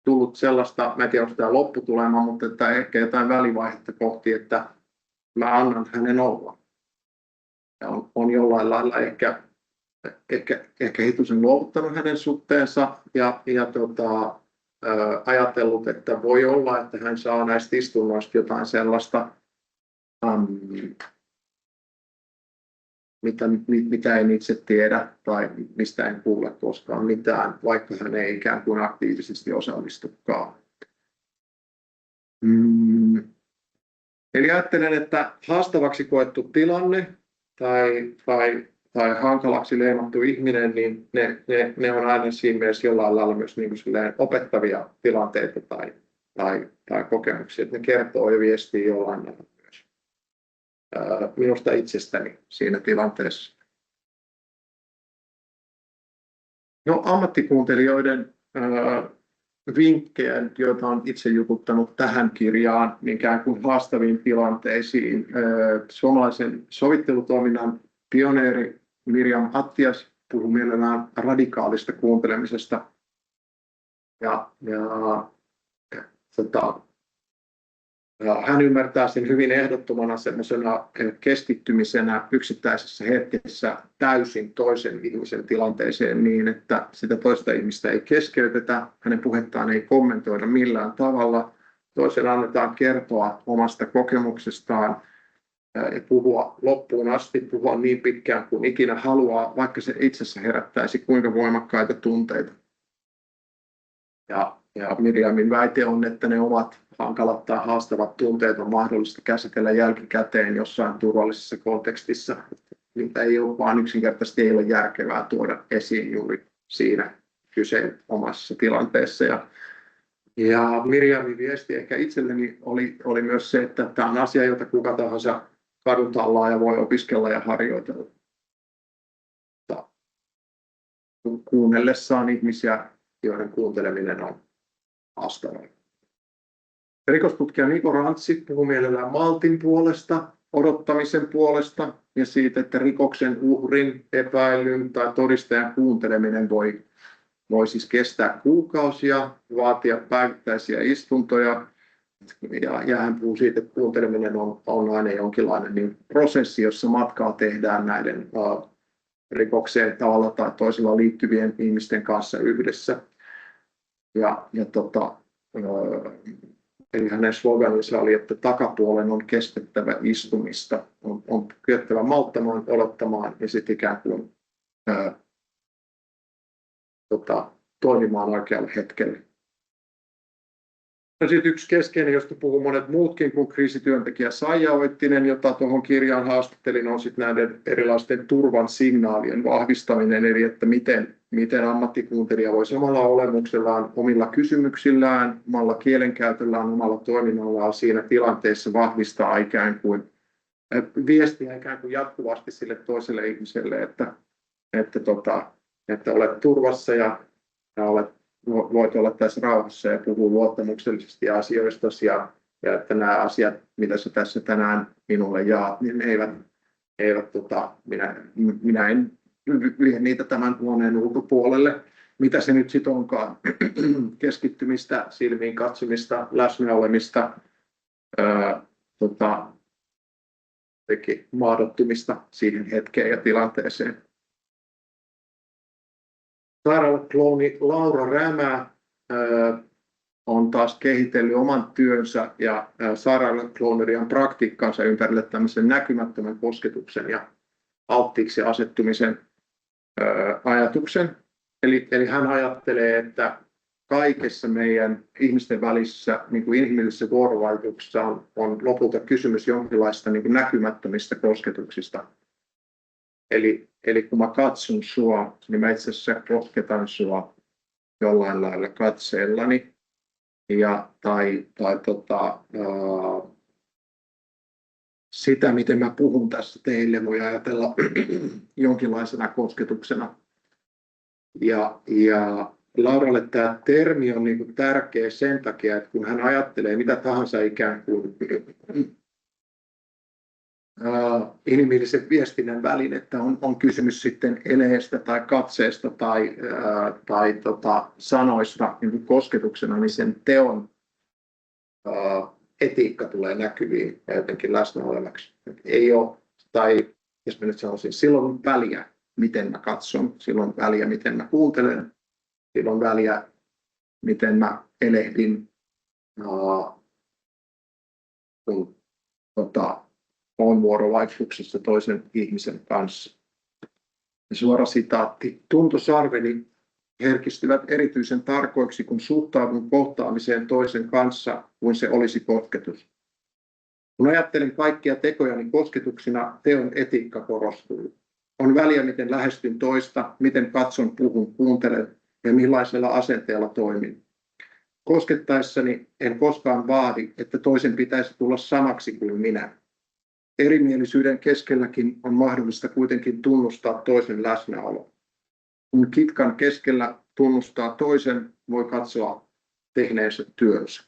A: tullut sellaista, mä en tiedä onko tämä lopputulema, mutta että ehkä jotain välivaihetta kohti, että mä annan hänen olla. Ja on jollain lailla ehkä hitusen luovuttanut hänen suhteensa ja ajatellut, että voi olla, että hän saa näistä istunnoista jotain sellaista, mitä en itse tiedä tai mistä en kuule koskaan mitään, vaikka hän ei ikään kuin aktiivisesti osallistukaan. Eli ajattelen, että haastavaksi koettu tilanne tai hankalaksi leimattu ihminen, niin ne on aina siinä mielessä jollain lailla myös niin kuin opettavia tilanteita tai kokemuksia, että ne kertoo ja viestii jollain lailla myös minusta itsestäni siinä tilanteessa. No, ammattikuuntelijoiden vinkkejä, joita olen itse jututtanut tähän kirjaan, niin ikään kuin haastaviin tilanteisiin. Suomalaisen sovittelutoiminnan pioneeri Mirjam Attias puhui mielellään radikaalista kuuntelemisesta. Hän ymmärtää sen hyvin ehdottomana semmoisena keskittymisenä yksittäisessä hetkessä täysin toisen ihmisen tilanteeseen niin, että sitä toista ihmistä ei keskeytetä, hänen puhettaan ei kommentoida millään tavalla, toisen annetaan kertoa omasta kokemuksestaan ja puhua loppuun asti, puhua niin pitkään kuin ikinä haluaa, vaikka se itsessä herättäisi kuinka voimakkaita tunteita. Ja Mirjamin väite on, että ne omat hankalat tai haastavat tunteet on mahdollista käsitellä jälkikäteen jossain turvallisessa kontekstissa. Niitä ei ole, vaan yksinkertaisesti ei ole järkevää tuoda esiin juuri siinä kyse omassa tilanteessa. Ja Mirjamin viesti ehkä itselleni oli myös se, että tämä on asia, jota kuka tahansa kadutalla ja voi opiskella ja harjoitella. Kuunnellessaan ihmisiä, joiden kuunteleminen on haastavaa. Rikostutkija Niko Rantsi puhuu mielellään maltin puolesta, odottamisen puolesta ja siitä, että rikoksen uhrin, epäilyn tai todistajan kuunteleminen voi siis kestää kuukausia, vaatia päivittäisiä istuntoja Ja hän puhuu siitä, että kuunteleminen on aina jonkinlainen niin prosessi, jossa matkaa tehdään näiden rikokseen tavalla tai toisella liittyvien ihmisten kanssa yhdessä. Eli hänen sloganinsa oli, että takapuolen on kestettävä istumista, on kyettävä malttamaan, odottamaan ja sitten ikään kuin toimimaan oikealla hetkellä. No sitten yksi keskeinen, josta puhuu monet muutkin kuin kriisityöntekijä Saija Oittinen, jota tuohon kirjaan haastattelin, on sitten näiden erilaisten turvan signaalien vahvistaminen, eli että miten ammattikuuntelija voi samalla olemuksellaan, omilla kysymyksillään, omalla kielenkäytöllään, omalla toiminnallaan siinä tilanteessa vahvistaa ikään kuin viestiä ikään kuin jatkuvasti sille toiselle ihmiselle, että olet turvassa ja voit olla tässä rauhassa ja puhua luottamuksellisesti asioista ja että nämä asiat, mitä sä tässä tänään minulle jaat, niin minä en vie niitä tämän huoneen ulkopuolelle. Mitä se nyt sitten onkaan? Keskittymistä, silmiin katsomista, läsnäolemista, mahdottumista siihen hetkeen ja tilanteeseen. Sairaalaklooni Laura Rämä on taas kehitellyt oman työnsä ja sairaalakloonerian praktiikkansa ympärille tämmöisen näkymättömän kosketuksen ja alttiiksi asettumisen ajatuksen. Eli hän ajattelee, että kaikessa meidän ihmisten välissä niin kuin inhimillisessä vuorovaikutuksessa on lopulta kysymys jonkinlaista niin kuin näkymättömistä kosketuksista. Eli kun mä katson sua, niin mä itse asiassa kosketan sua jollain lailla katseellani. Sitä, miten mä puhun tässä teille, voi ajatella jonkinlaisena kosketuksena. Ja Lauralle tämä termi on niin kuin tärkeä sen takia, että kun hän ajattelee mitä tahansa ikään kuin inhimillisen viestinnän välinettä, on kysymys sitten eleestä tai katseesta tai sanoista niin kuin kosketuksena, niin sen teon etiikka tulee näkyviin ja jotenkin läsnä olevaksi. Ei ole, tai jos mä nyt sanoisin, silloin on väliä, miten mä katson, silloin on väliä, miten mä kuuntelen, silloin on väliä, miten mä elehdin, kun on vuorovaikutuksessa toisen ihmisen kanssa. Ja suora sitaatti. Tuntosarveni herkistyvät erityisen tarkoiksi, kun suhtaudun kohtaamiseen toisen kanssa, kuin se olisi kosketus. Kun ajattelen kaikkia tekojani kosketuksina, teon etiikka korostuu. On väliä, miten lähestyn toista, miten katson, puhun, kuuntelen ja millaisella asenteella toimin. Koskettaessani en koskaan vaadi, että toisen pitäisi tulla samaksi kuin minä. Erimielisyyden keskelläkin on mahdollista kuitenkin tunnustaa toisen läsnäolo. Kun kitkan keskellä tunnustaa toisen, voi katsoa tehneensä työnsä.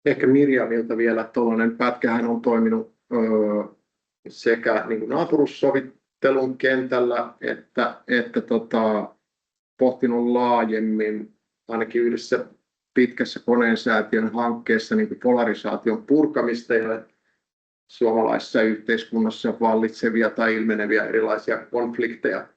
A: Ehkä Mirjamilta vielä tuollainen pätkä. Hän on toiminut sekä niin kuin naapurussovittelun kentällä että pohtinut laajemmin ainakin yhdessä pitkässä koneensäätiön hankkeessa niin kuin polarisaation purkamista ja suomalaisessa yhteiskunnassa vallitsevia tai ilmeneviä erilaisia konflikteja.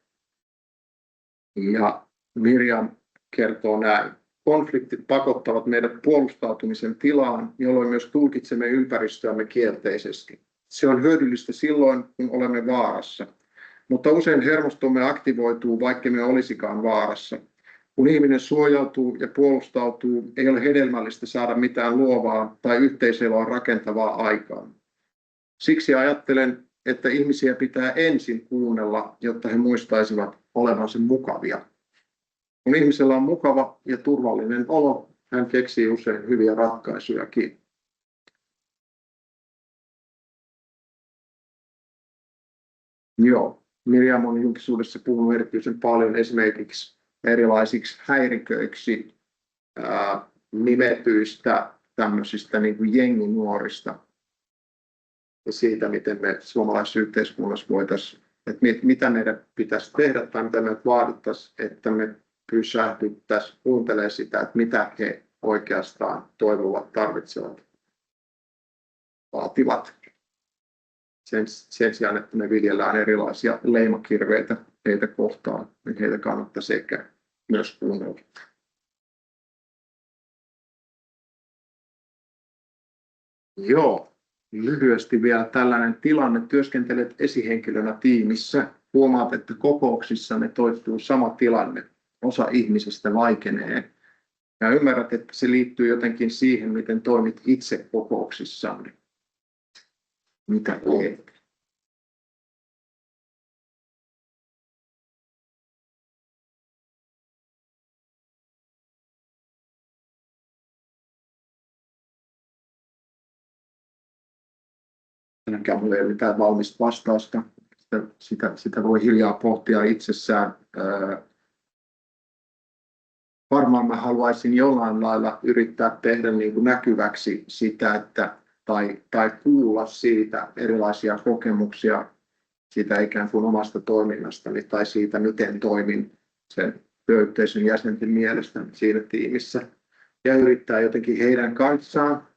A: Ja Mirjam kertoo näin. Konfliktit pakottavat meidät puolustautumisen tilaan, jolloin myös tulkitsemme ympäristöämme kielteisesti. Se on hyödyllistä silloin, kun olemme vaarassa, mutta usein hermostomme aktivoituu, vaikka me olisikaan vaarassa. Kun ihminen suojautuu ja puolustautuu, ei ole hedelmällistä saada mitään luovaa tai yhteiseloa rakentavaa aikaan. Siksi ajattelen, että ihmisiä pitää ensin kuunnella, jotta he muistaisivat olevansa mukavia. Kun ihmisellä on mukava ja turvallinen olo, hän keksii usein hyviä ratkaisujakin. Joo, Mirjam on julkisuudessa puhunut erityisen paljon esimerkiksi erilaisiksi häiriköiksi nimetyistä tämmöisistä niin kuin jenginuorista ja siitä, miten me suomalaisessa yhteiskunnassa voitaisiin että mitä meidän pitäisi tehdä tai mitä me vaadittaisiin, että me pysähdyttäisiin kuuntelemaan sitä, että mitä he oikeastaan toivovat, tarvitsevat, vaativat. Sen sijaan, että me viljellään erilaisia leimakirveitä heitä kohtaan, niin heitä kannattaa sekä myös kuunnella. Joo, lyhyesti vielä tällainen tilanne. Työskentelet esihenkilönä tiimissä. Huomaat, että kokouksissanne toistuu sama tilanne. Osa ihmisistä vaikenee. Ja ymmärrät, että se liittyy jotenkin siihen, miten toimit itse kokouksissanne. Mitä teet? Enkä minulla ei ole mitään valmista vastausta. Sitä voi hiljaa pohtia itsessään. Varmaan mä haluaisin jollain lailla yrittää tehdä niin kuin näkyväksi sitä, että, tai kuulla siitä erilaisia kokemuksia siitä ikään kuin omasta toiminnastani tai siitä, miten toimin sen työyhteisön jäsenten mielestä siinä tiimissä. Ja yrittää jotenkin heidän kanssaan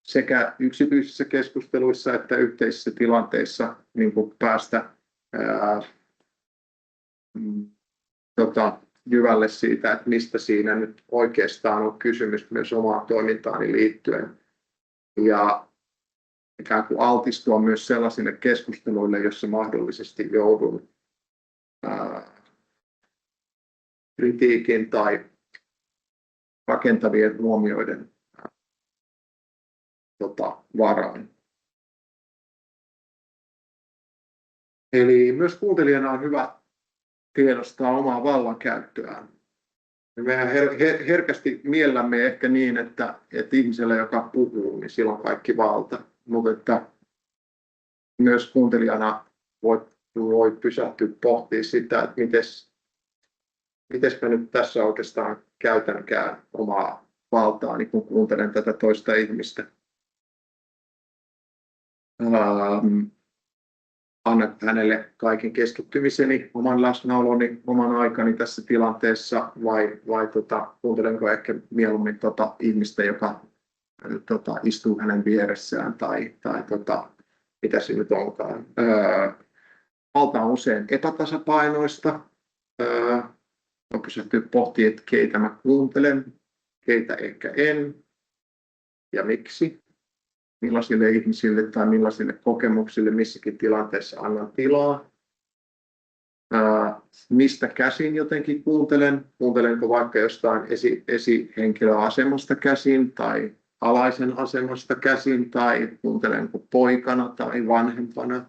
A: sekä yksityisissä keskusteluissa että yhteisissä tilanteissa niin kuin päästä jyvälle siitä, että mistä siinä nyt oikeastaan on kysymys myös omaan toimintaani liittyen. Ja ikään kuin altistua myös sellaisille keskusteluille, joissa mahdollisesti joudun kritiikin tai rakentavien huomioiden varaan. Eli myös kuuntelijana on hyvä tiedostaa omaa vallankäyttöään. Me herkästi miellämme ehkä niin, että ihmisellä, joka puhuu, niin sillä on kaikki valta. Mutta että myös kuuntelijana voi pysähtyä pohtimaan sitä, että miten mä nyt tässä oikeastaan käytänkään omaa valtaani, kun kuuntelen tätä toista ihmistä. Annan hänelle kaiken keskittymiseni, oman läsnäoloni, oman aikani tässä tilanteessa vai kuuntelenko ehkä mieluummin ihmistä, joka istuu hänen vieressään tai mitä se nyt onkaan. Valta on usein epätasapainoista. On pystytty pohtimaan, että keitä mä kuuntelen, keitä ehkä en ja miksi. Millaisille ihmisille tai millaisille kokemuksille missäkin tilanteessa annan tilaa. Mistä käsin jotenkin kuuntelen. Kuuntelenko vaikka jostain esihenkilöasemasta käsin tai alaisen asemasta käsin tai kuuntelenko poikana tai vanhempana.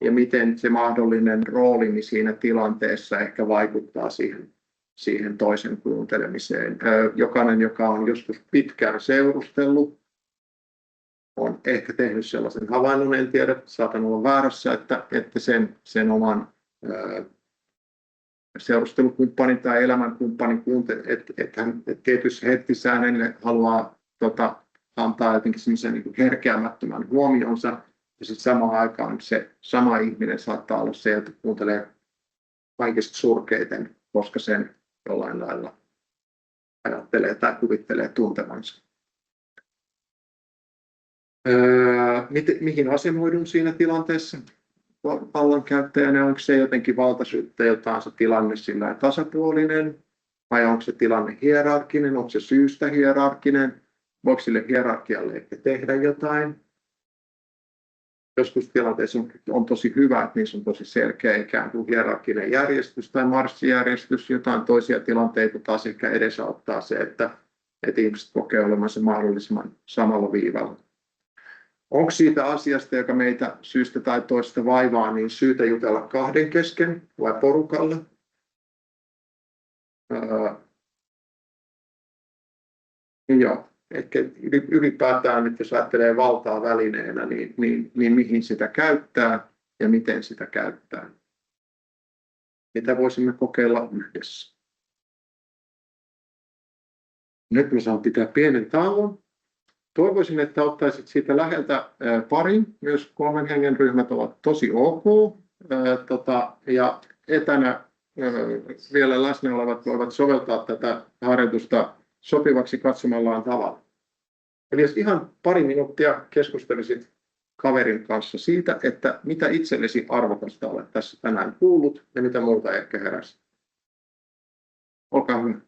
A: Ja miten se mahdollinen roolini siinä tilanteessa ehkä vaikuttaa siihen toisen kuuntelemiseen. Jokainen, joka on joskus pitkään seurustellut, on ehkä tehnyt sellaisen havainnon, en tiedä, saatan olla väärässä, että sen oman seurustelukumppanin tai elämänkumppanin että hän tietyissä hetkissä hänelle haluaa antaa jotenkin semmoisen niin herkeämättömän huomionsa, ja sitten samaan aikaan se sama ihminen saattaa olla se, että kuuntelee kaikista surkeiten, koska sen jollain lailla ajattelee tai kuvittelee tuntevansa. Mihin asemoidun siinä tilanteessa vallankäyttäjänä? Onko se jotenkin valtasyytteeltaan se tilanne sillä tasapuolinen? Vai onko se tilanne hierarkkinen? Onko se syystä hierarkkinen? Voiko sille hierarkialle ehkä tehdä jotain? Joskus tilanteessa on tosi hyvä, että niissä on tosi selkeä ikään kuin hierarkkinen järjestys tai marssijärjestys. Jotain toisia tilanteita taas ehkä edesauttaa se, että ihmiset kokee olevansa mahdollisimman samalla viivalla. Onko siitä asiasta, joka meitä syystä tai toista vaivaa, niin syytä jutella kahden kesken vai porukalla? Joo, ehkä ylipäätään, että jos ajattelee valtaa välineenä, niin mihin sitä käyttää ja miten sitä käyttää. Mitä voisimme kokeilla yhdessä? Nyt me saan pitää pienen tauon. Toivoisin, että ottaisit siitä läheltä parin. Myös 3 hengen ryhmät ovat tosi ok. ja etänä vielä läsnä olevat voivat soveltaa tätä harjoitusta sopivaksi katsomallaan tavalla. Eli jos ihan pari minuuttia keskustelisit kaverin kanssa siitä, että mitä itsellesi arvokasta olet tässä tänään kuullut ja mitä muuta ehkä heräsi. Olkaa hyvä.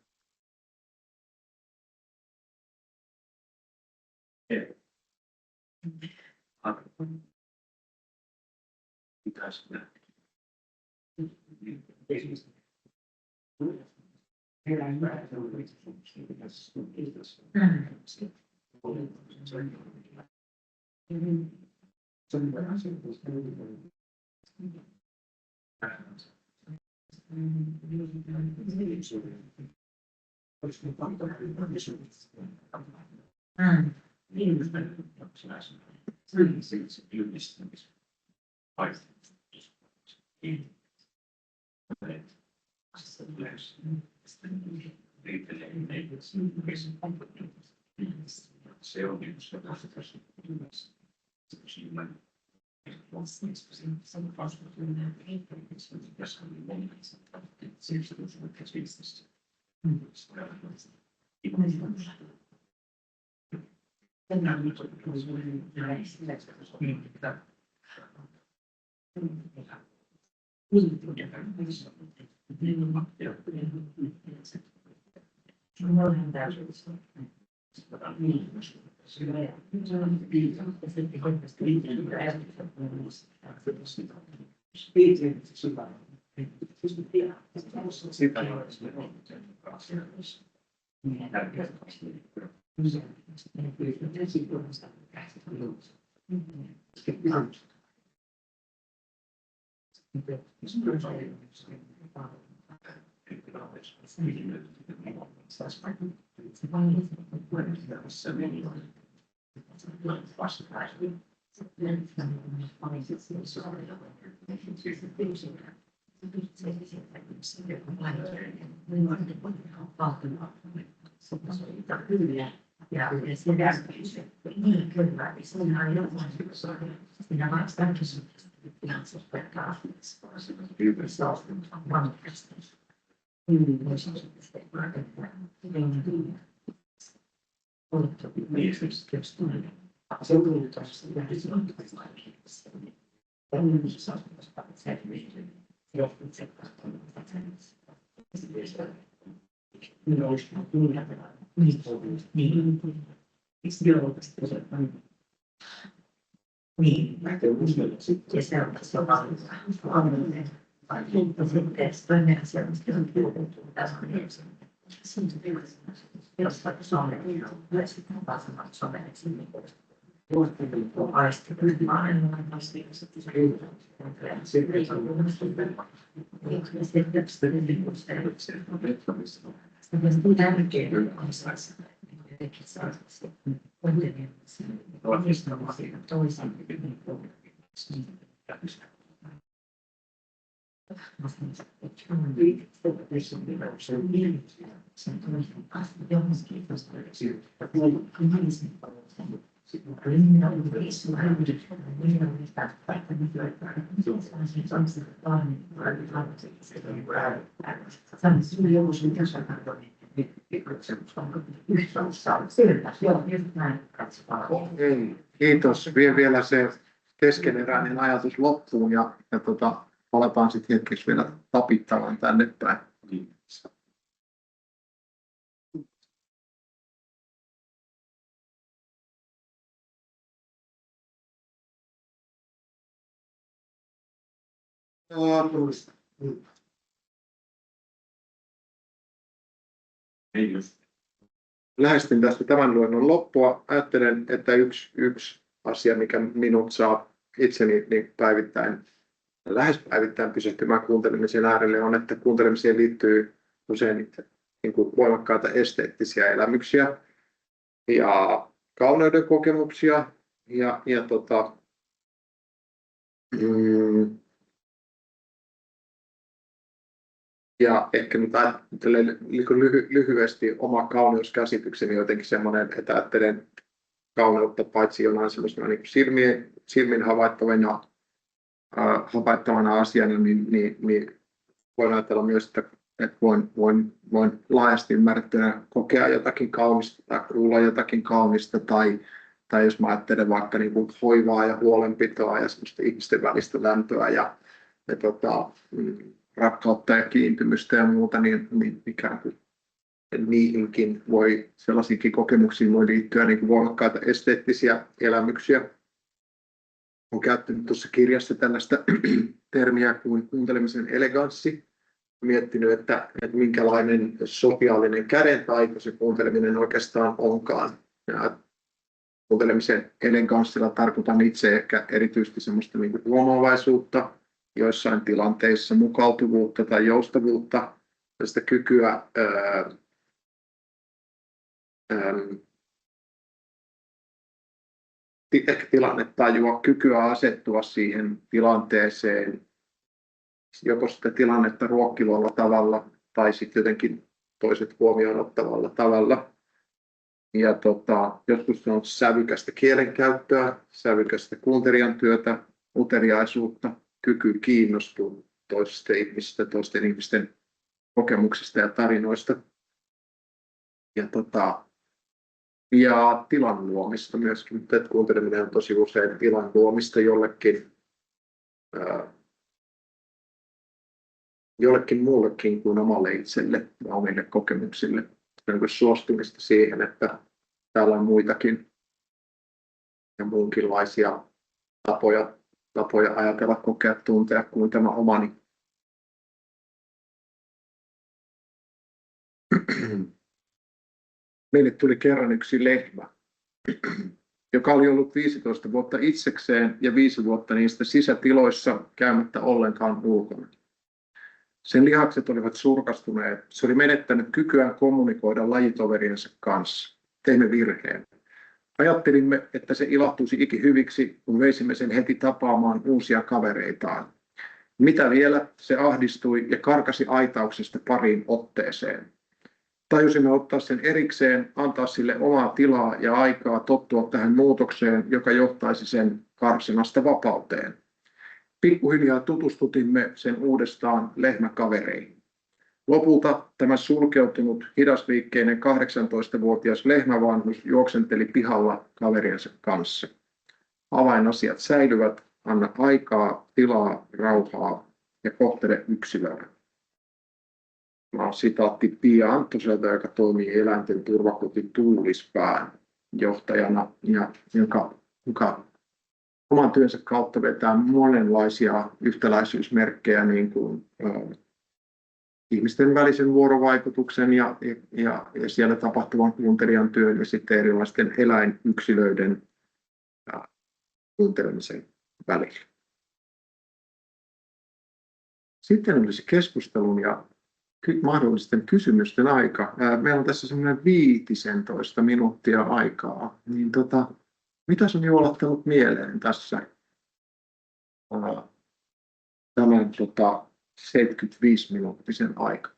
A: Kiitos. Vielä se keskeneräinen ajatus loppuun ja palataan sitten hetkeksi vielä tapittamaan tänne päin. Lähestyn tästä tämän luennon loppua. Ajattelen, että yksi asia, mikä minut saa itseni niin lähes päivittäin pysähtymään kuuntelemisen äärelle, on, että kuuntelemiseen liittyy usein niin kuin voimakkaita esteettisiä elämyksiä ja kauneuden kokemuksia ja ehkä nyt ajattelen lyhyesti oma kauneuskäsitykseni jotenkin semmoinen, että ajattelen kauneutta paitsi jonain semmoisena niin silmin havaittavana havaittavana asiana, niin voin ajatella myös, että voin laajasti ymmärrettynä kokea jotakin kaunista tai kuulla jotakin kaunista tai jos mä ajattelen vaikka niin kuin hoivaa ja huolenpitoa ja semmoista ihmisten välistä lämpöä ja rakkautta ja kiintymystä ja muuta, niin ikään kuin niihinkin sellaisiinkin kokemuksiin voi liittyä niin kuin voimakkaita esteettisiä elämyksiä. Olen käyttänyt tuossa kirjassa tällaista termiä kuin kuuntelemisen eleganssi. Miettinyt, että minkälainen sosiaalinen kädentaito se kuunteleminen oikeastaan onkaan. Ja kuuntelemisen eleganssilla tarkoitan itse ehkä erityisesti semmoista niin kuin huomaavaisuutta, joissain tilanteissa mukautuvuutta tai joustavuutta, tästä kykyä ehkä tilannetajua, kykyä asettua siihen tilanteeseen, joko sitä tilannetta ruokkivalla tavalla tai sitten jotenkin toiset huomioon ottavalla tavalla. Ja joskus se on sävykästä kielenkäyttöä, sävykästä kuuntelijan työtä, uteliaisuutta, kyky kiinnostua toisista ihmisistä, toisten ihmisten kokemuksista ja tarinoista. Ja tilan luomista myöskin, että kuunteleminen on tosi usein tilan luomista jollekin muullekin kuin omalle itselle ja omille kokemuksille. Se on suostumista siihen, että täällä on muitakin ja muunkinlaisia tapoja ajatella, kokea, tuntea kuin tämä omani. Meille tuli kerran yksi lehmä, joka oli ollut 15 vuotta itsekseen ja 5 vuotta niistä sisätiloissa käymättä ollenkaan ulkona. Sen lihakset olivat surkastuneet. Se oli menettänyt kykyään kommunikoida lajitoveriensa kanssa. Teimme virheen. Ajattelimme, että se ilahtuisi ikihyviksi, kun veisimme sen heti tapaamaan uusia kavereitaan. Mitä vielä, se ahdistui ja karkasi aitauksesta pariin otteeseen. Tajusimme ottaa sen erikseen, antaa sille omaa tilaa ja aikaa tottua tähän muutokseen, joka johtaisi sen karsinasta vapauteen. Pikkuhiljaa tutustutimme sen uudestaan lehmäkavereihin. Lopulta tämä sulkeutunut, hidasliikkeinen 18-vuotias lehmävanhus juoksenteli pihalla kaveriensa kanssa. Avainasiat säilyvät, anna aikaa, tilaa, rauhaa ja kohtele yksilöä. Tämä on sitaatti Pia Anttoselta, joka toimii eläinten turvakoti Tuulispään johtajana ja joka oman työnsä kautta vetää monenlaisia yhtäläisyysmerkkejä niin kuin, ihmisten välisen vuorovaikutuksen ja siellä tapahtuvan kuuntelijan työn ja sitten erilaisten eläinyksilöiden kuuntelemisen välillä. Sitten olisi keskustelun ja mahdollisten kysymysten aika. Meillä on tässä semmoinen 15 minuuttia aikaa. Niin mitä on juolottanut mieleen tässä tämän 75-minuuttisen aika?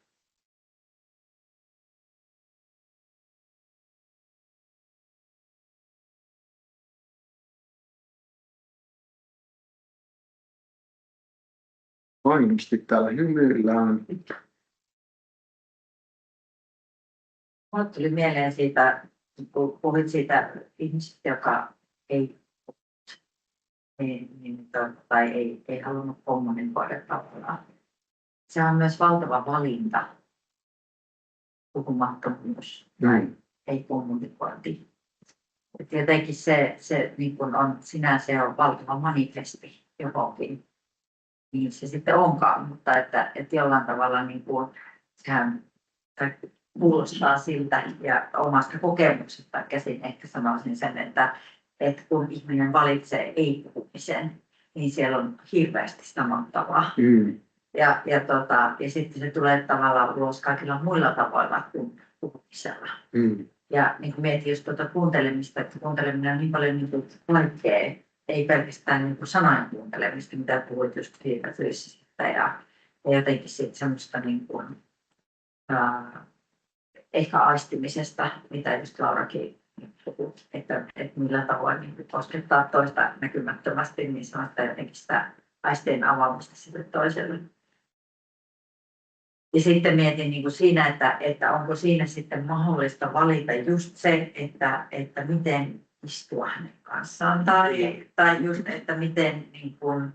A: Mainosti täällä hymyillään.
B: Minulle tuli mieleen siitä, kun puhuit siitä ihmisestä, joka ei halunnut kommunikoida tavallaan. Se on myös valtava valinta, puhumattomuus tai ei kommunikointi. Et jotenkin se niin kun on sinänsä on valtava manifesti johonkin, niin se sitten onkaan, mutta että jollain tavalla niin kun, sehän kuulostaa siltä ja omasta kokemuksesta käsin ehkä sanoisin sen, että kun ihminen valitsee ei-puhumisen, niin siellä on hirveästi sanottavaa. Ja sitten se tulee tavallaan ulos kaikilla muilla tavoilla kuin puhumisella. Ja niin kuin mietin just kuuntelemista, että kuunteleminen on niin paljon niin kuin kaikkea, ei pelkästään niin kuin sanojen kuuntelemista, mitä puhuit just siitä fyysistä ja jotenkin sitten semmoista niin kuin, ehkä aistimisesta, mitä just Laurakin puhui, että millä tavoin niin koskettaa toista näkymättömästi, niin se on jotenkin sitä aistien avaamista sille toiselle. Ja sitten mietin niin kuin siinä, että onko siinä sitten mahdollista valita just se, että miten istua hänen kanssaan tai just, että miten, niin kuin,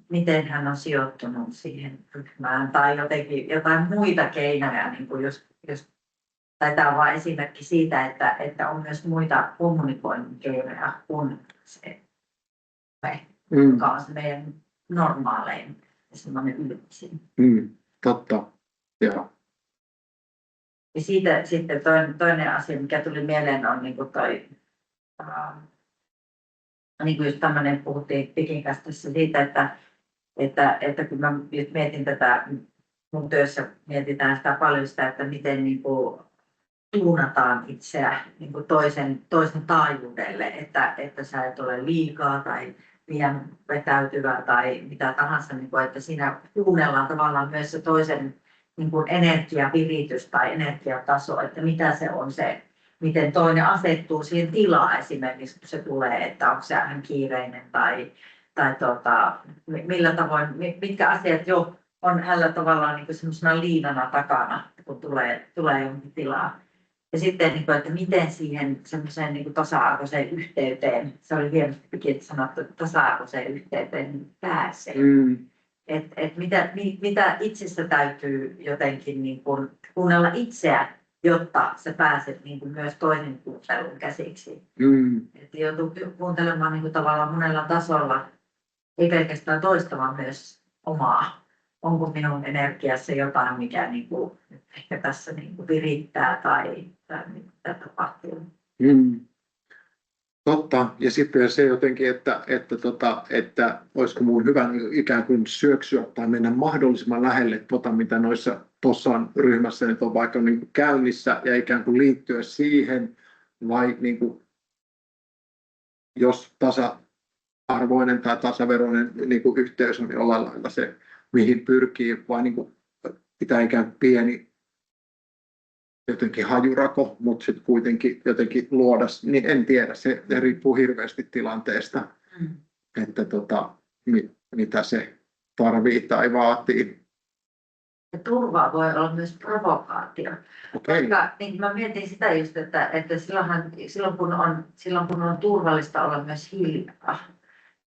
B: miten hän on sijoittunut siihen ryhmään tai jotenkin jotain muita keinoja, niin kuin jos tämä on vain esimerkki siitä, että on myös muita kommunikoinnin keinoja kuin se, joka on se meidän normaalein ja semmoinen yleisin.
A: Totta, joo.
B: Ja siitä sitten toinen asia, mikä tuli mieleen, on niin kuin toi, niin kuin just tämmöinen, puhuttiin Pikin kanssa tässä siitä, että kun mä nyt mietin tätä, mun työssä mietitään sitä paljon sitä, että miten niin kuin tuunataan itseä niin kuin toisen taajuudelle, että sä et ole liikaa tai liian vetäytyvä tai mitä tahansa, niin kuin, että siinä kuunnellaan tavallaan myös se toisen niin kuin energiaviritys tai energiataso, että mitä se on se, miten toinen asettuu siihen tilaan esimerkiksi, kun se tulee, että onko se hän kiireinen tai millä tavoin, mitkä asiat jo on hänellä tavallaan niin kuin semmoisena liinana takana, kun tulee johonkin tilaan. Ja sitten, niin kuin, että miten siihen semmoiseen niin kuin tasa-arvoiseen yhteyteen, se oli hienosti sanottu, että tasa-arvoiseen yhteyteen pääsee. Mitä itsessä täytyy jotenkin niin kuin kuunnella itseä, jotta sä pääset niin kuin myös toisen kuuntelun käsiksi. Että joutuu kuuntelemaan niin kuin tavallaan monella tasolla, ei pelkästään toista, vaan myös omaa. Onko minun energiassa jotain, mikä niin kuin, ehkä tässä niin kuin virittää tai mitä tapahtuu.
A: Totta. Ja sitten se jotenkin, että olisiko mun hyvä ikään kuin syöksyä tai mennä mahdollisimman lähelle mitä tuossa on ryhmässä nyt on vaikka niin kuin käynnissä ja ikään kuin liittyä siihen, vai niin kuin, jos tasa-arvoinen tai tasaveroinen niin kuin yhteys on jollain lailla se, mihin pyrkii, vai niin kuin pitää ikään kuin pieni jotenkin hajurako, mutta sitten kuitenkin jotenkin luoda, niin en tiedä, se riippuu hirveästi tilanteesta, että mitä se tarvii tai vaatii.
B: Ja turva voi olla myös provokaatio.
A: Okay.
B: Koska niin mä mietin sitä just, että silloin kun on turvallista olla myös hiljaa,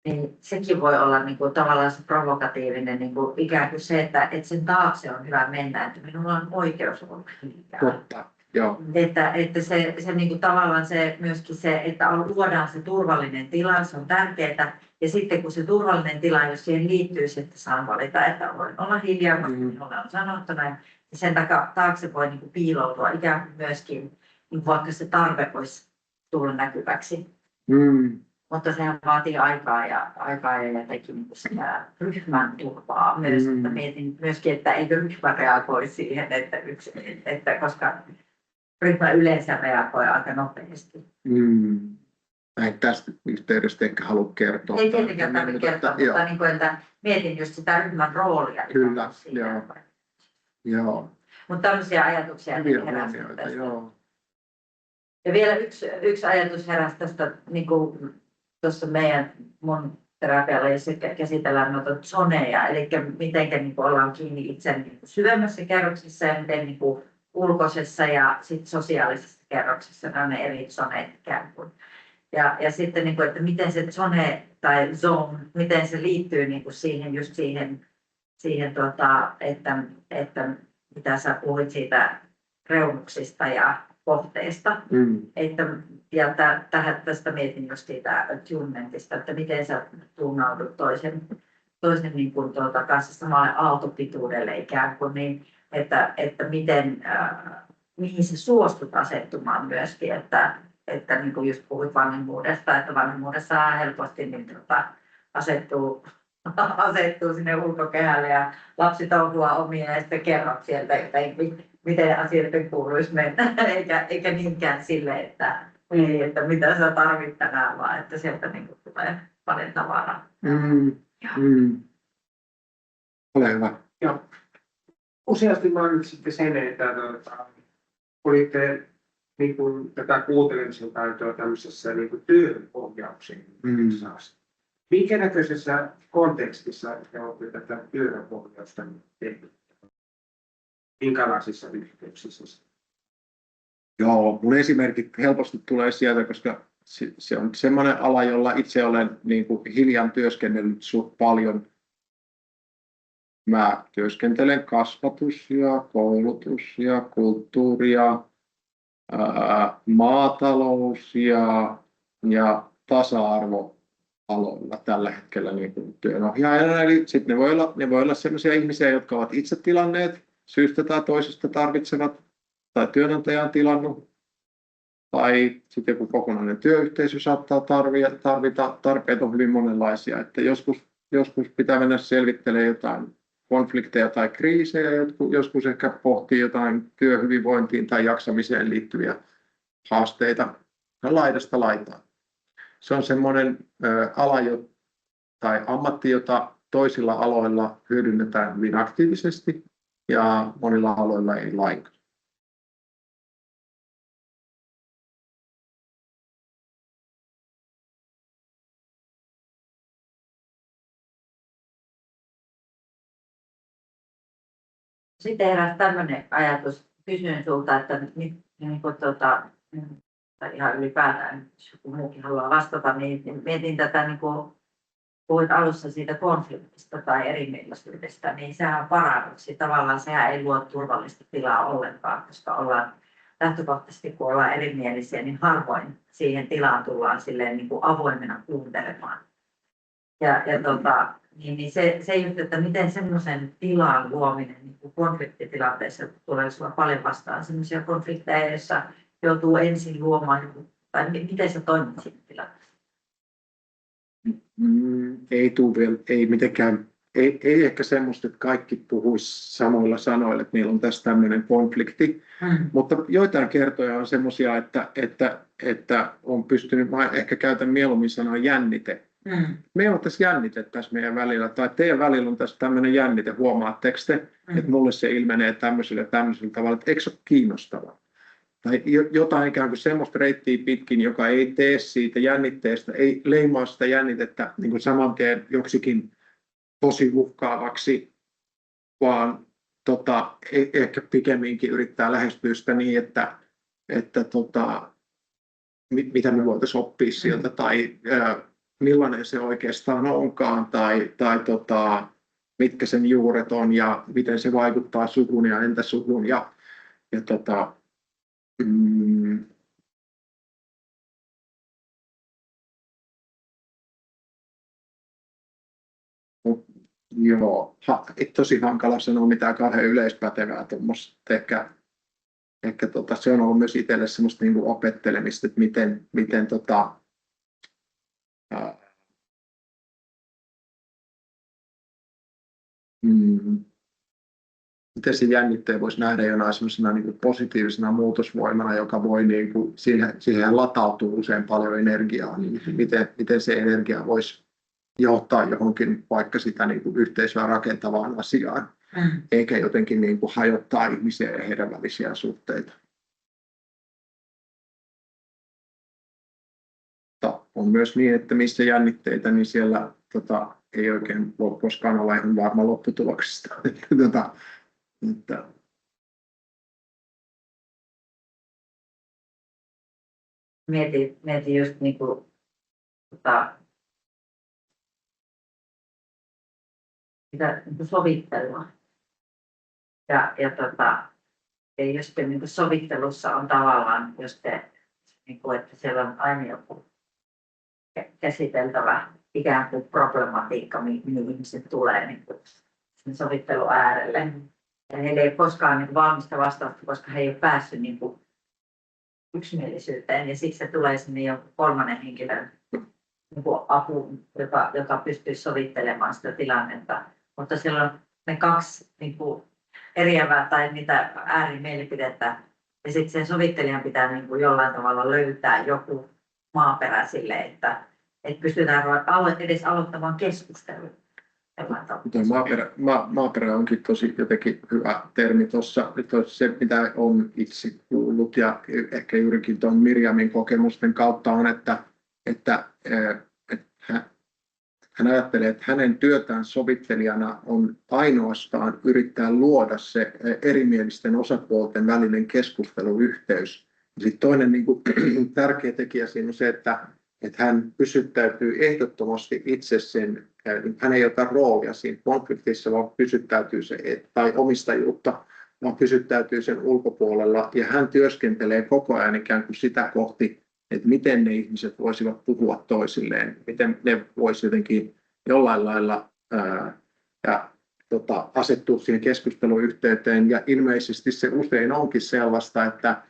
B: niin sekin voi olla niin kuin, tavallaan se provokatiivinen, niin kuin, ikään kuin se, että sen taakse on hyvä mennä, että minulla on oikeus olla hiljaa.
A: Totta, joo.
B: Että se niin kuin, tavallaan se myöskin se, että luodaan se turvallinen tila, se on tärkeää. Ja sitten kun se turvallinen tila, jos siihen liittyy, että saan valita, että voin olla hiljaa, koska minulle on sanottu näin, niin sen taakse voi niin kuin, piiloutua ikään kuin myöskin, niin vaikka se tarve voisi tulla näkyväksi. Mutta sehän vaatii aikaa ja jotenkin niin sitä ryhmän turvaa myös. Että mietin myöskin, että eikö ryhmä reagoi siihen, että koska ryhmä yleensä reagoi aika nopeasti.
A: En tästä yhteydestä ehkä halua kertoa.
B: Ei tietenkään tarvitse kertoa, mutta niin kuin, että mietin just sitä ryhmän roolia.
A: Kyllä, joo.
B: Mutta tämmöisiä ajatuksia heräsi tästä. Ja vielä yksi ajatus heräsi tästä, niin kuin tuossa mun terapialla, jossa käsitellään noita zoneja, eli miten niin ollaan kiinni itse niin syvemmässä kerroksissa ja miten niin ulkoisessa ja sit sosiaalisessa kerroksessa, nämä on ne eri zoneet ikään kuin. Ja sitten, niin kuin, että miten se zone tai zone, miten se liittyy niin kuin siihen että mitä sä puhuit siitä reunuksista ja kohteesta. Ja tästä mietin just siitä attunementista, että miten sä tunnaudut toisen niin kuin, kanssa samalle aaltopituudelle ikään kuin, niin, että mihin se suostut asettumaan myöskin, että niin kuin just puhuit vanhemmuudesta, että vanhemmuudessa helposti niin, asettuu sinne ulkokehälle ja lapsi touhua omia ja sitten kerrot sieltä, miten asioiden kuuluisi mennä, eikä niinkään sille, että mitä sä tarvit tänään, vaan että sieltä niin kuin tulee paljon tavaraa.
A: Ole hyvä.
C: Ja useasti mainitsitte sen, että olitte niin kuin, tätä kuuntelemisen taitoa tämmöisessä niin kuin työhön ohjauksen. minkä näköisessä kontekstissa te olette tätä työhönpohjausta tehnyt? Minkälaisissa yhteyksissä?
A: Joo, mun esimerkit helposti tulee sieltä, koska se on semmoinen ala, jolla itse olen niin kuin hiljan työskennellyt suht paljon. Mä työskentelen kasvatus- ja koulutus- ja kulttuuri- ja maatalous- ja tasa-arvoaloilla tällä hetkellä niin kuin työnohjaajana. Eli sitten ne voi olla sellaisia ihmisiä, jotka ovat itse tilanneet, syystä tai toisesta tarvitsevat, tai työnantaja on tilannut, tai sitten joku kokonainen työyhteisö saattaa tarvita. Tarpeet on hyvin monenlaisia, että joskus pitää mennä selvittelemään jotain konflikteja tai kriisejä, joskus ehkä pohtii jotain työhyvinvointiin tai jaksamiseen liittyviä haasteita laidasta laitaan. Se on semmoinen ala tai ammatti, jota toisilla aloilla hyödynnetään hyvin aktiivisesti ja monilla aloilla ei lainkaan.
B: Sitten heräsi tämmöinen ajatus, kysyin sulta, että tai ihan ylipäätään, jos joku muukin haluaa vastata, niin mietin tätä, niin kuin puhuit alussa siitä konfliktista tai erimielisyydestä, niin sehän on paradoksi. Tavallaan sehän ei luo turvallista tilaa ollenkaan, koska ollaan lähtökohtaisesti, kun ollaan erimielisiä, niin harvoin siihen tilaan tullaan silleen niin kuin avoimena kuuntelemaan. Niin se just, että miten semmoisen tilan luominen niin kuin konfliktitilanteessa tulee sulla paljon vastaan semmoisia konflikteja, joissa joutuu ensin luomaan, tai miten sä toimit siinä tilanteessa?
A: Ei mitenkään, ei ehkä semmoista, että kaikki puhuisi samoilla sanoilla, että meillä on tässä tämmöinen konflikti, mutta joitain kertoja on semmoisia, että on pystynyt, mä ehkä käytän mieluummin sanaa jännite. Meillä on tässä jännite tässä meidän välillä, tai teidän välillä on tässä tämmöinen jännite, huomaatteko te, että mulle se ilmenee tämmöisellä tavalla, että eikö se ole kiinnostavaa? Tai jotain ikään kuin semmoista reittiä pitkin, joka ei tee siitä jännitteestä, ei leimaa sitä jännitettä niin kuin saman tien joksikin tosi uhkaavaksi, vaan ehkä pikemminkin yrittää lähestyä sitä niin, että mitä me voitaisiin oppia sieltä, tai millainen se oikeastaan onkaan, tai mitkä sen juuret on, ja miten se vaikuttaa sukuun, ja entä sukuun, joo, ei tosi hankala sanoa mitään kauhean yleispätevää tuommoista. Ehkä se on ollut myös itselle semmoista niin kuin opettelemista, että miten se jännitteen voisi nähdä jonain semmoisena niin kuin positiivisena muutosvoimana, joka voi niin kuin, siihen latautuu usein paljon energiaa, niin miten se energia voisi johtaa johonkin vaikka sitä niin kuin yhteisöä rakentavaan asiaan, eikä jotenkin niin kuin hajottaa ihmisiä ja heidän välisiä suhteita. On myös niin, että missä jännitteitä, niin siellä ei oikein voi koskaan olla ihan varma lopputuloksesta.
B: Mietin just niin kuin, sitä niin kuin sovittelua. Ja jos te niin kuin sovittelussa on tavallaan, niin kuin, että siellä on aina joku käsiteltävä ikään kuin problematiikka, mihin ihmiset tulee niin kuin sen sovittelun äärelle. Ja heillä ei ole koskaan niin valmista vastausta, koska he ei ole päässyt niin kuin yksimielisyyteen, ja siksi se tulee sinne joku kolmannen henkilön niin kuin apuun, joka pystyy sovittelemaan sitä tilannetta. Mutta siellä on ne kaksi niin kuin eriävää tai niitä äärimielipidettä, ja sitten sen sovittelijan pitää niin kuin jollain tavalla löytää joku maaperä sille, että pystytään edes aloittamaan keskustelua.
A: Maaperä onkin tosi jotenkin hyvä termi tuossa. Se, mitä olen itse kuullut ja ehkä juurikin tuon Mirjamin kokemusten kautta on, että hän ajattelee, että hänen työtään sovittelijana on ainoastaan yrittää luoda se erimielisten osapuolten välinen keskusteluyhteys. Sitten toinen niin kuin, tärkeä tekijä siinä on se, että hän pysyttäytyy ehdottomasti itse sen, hän ei ota roolia siinä konfliktissa, vaan pysyttäytyy se, tai omistajuutta, vaan pysyttäytyy sen ulkopuolella. Ja hän työskentelee koko ajan ikään kuin sitä kohti, että miten ne ihmiset voisivat puhua toisilleen, miten ne voisivat jotenkin jollain lailla asettua siihen keskusteluyhteyteen. Ja ilmeisesti se usein onkin sellaista, että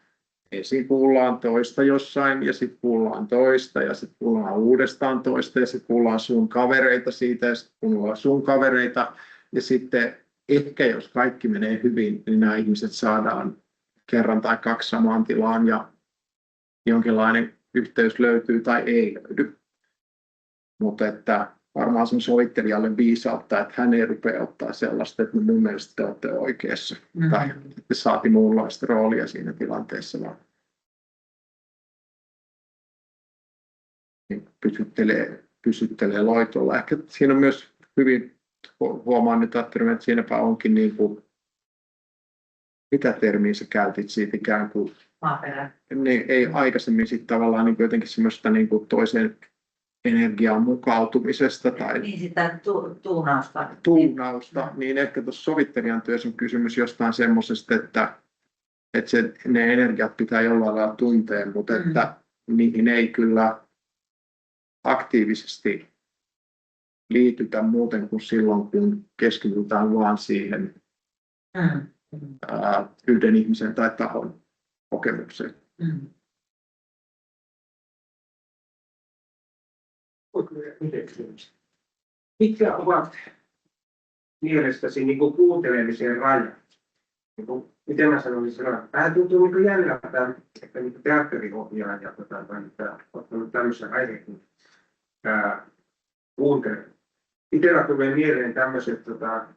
A: ensin kuullaan toista jossain ja sitten kuullaan toista ja sitten kuullaan uudestaan toista ja sitten kuullaan sun kavereita siitä ja sitten kuullaan sun kavereita. Ja sitten ehkä jos kaikki menee hyvin, niin nämä ihmiset saadaan kerran tai kaksi samaan tilaan ja jonkinlainen yhteys löytyy tai ei löydy. Mutta että varmaan sen sovittelijalle viisautta, että hän ei rupea ottaa sellaista, että mun mielestä te olette oikeassa. Tai että saati muunlaista roolia siinä tilanteessa, vaan pysyttelee loitolla. Ehkä siinä on myös hyvin, huomaan nyt, että siinäpä onkin niin kuin, mitä termiä sä käytit siitä ikään kuin
B: maaperä.
A: Niin, ei aikaisemmin sitten tavallaan niin jotenkin semmoista niin kuin toiseen energiaan mukautumisesta tai
B: Niin sitä
A: tuunausta, niin ehkä tuossa sovittelijan työssä on kysymys jostain semmoisesta, että ne energiat pitää jollain lailla tuntea, mutta että niihin ei kyllä aktiivisesti liitytä muuten kuin silloin, kun keskitytään vaan siihen yhden ihmisen tai tahon kokemukseen.
C: Mitkä ovat mielestäsi niin kuin kuuntelemisen rajat? Niin kuin, miten mä sanoisin, vähän tuntuu niin jännältä, että niin teatteriohjaaja ottanut tämmöisen aiheen kuin kuunteleminen. Itsellä tulee mieleen tämmöiset,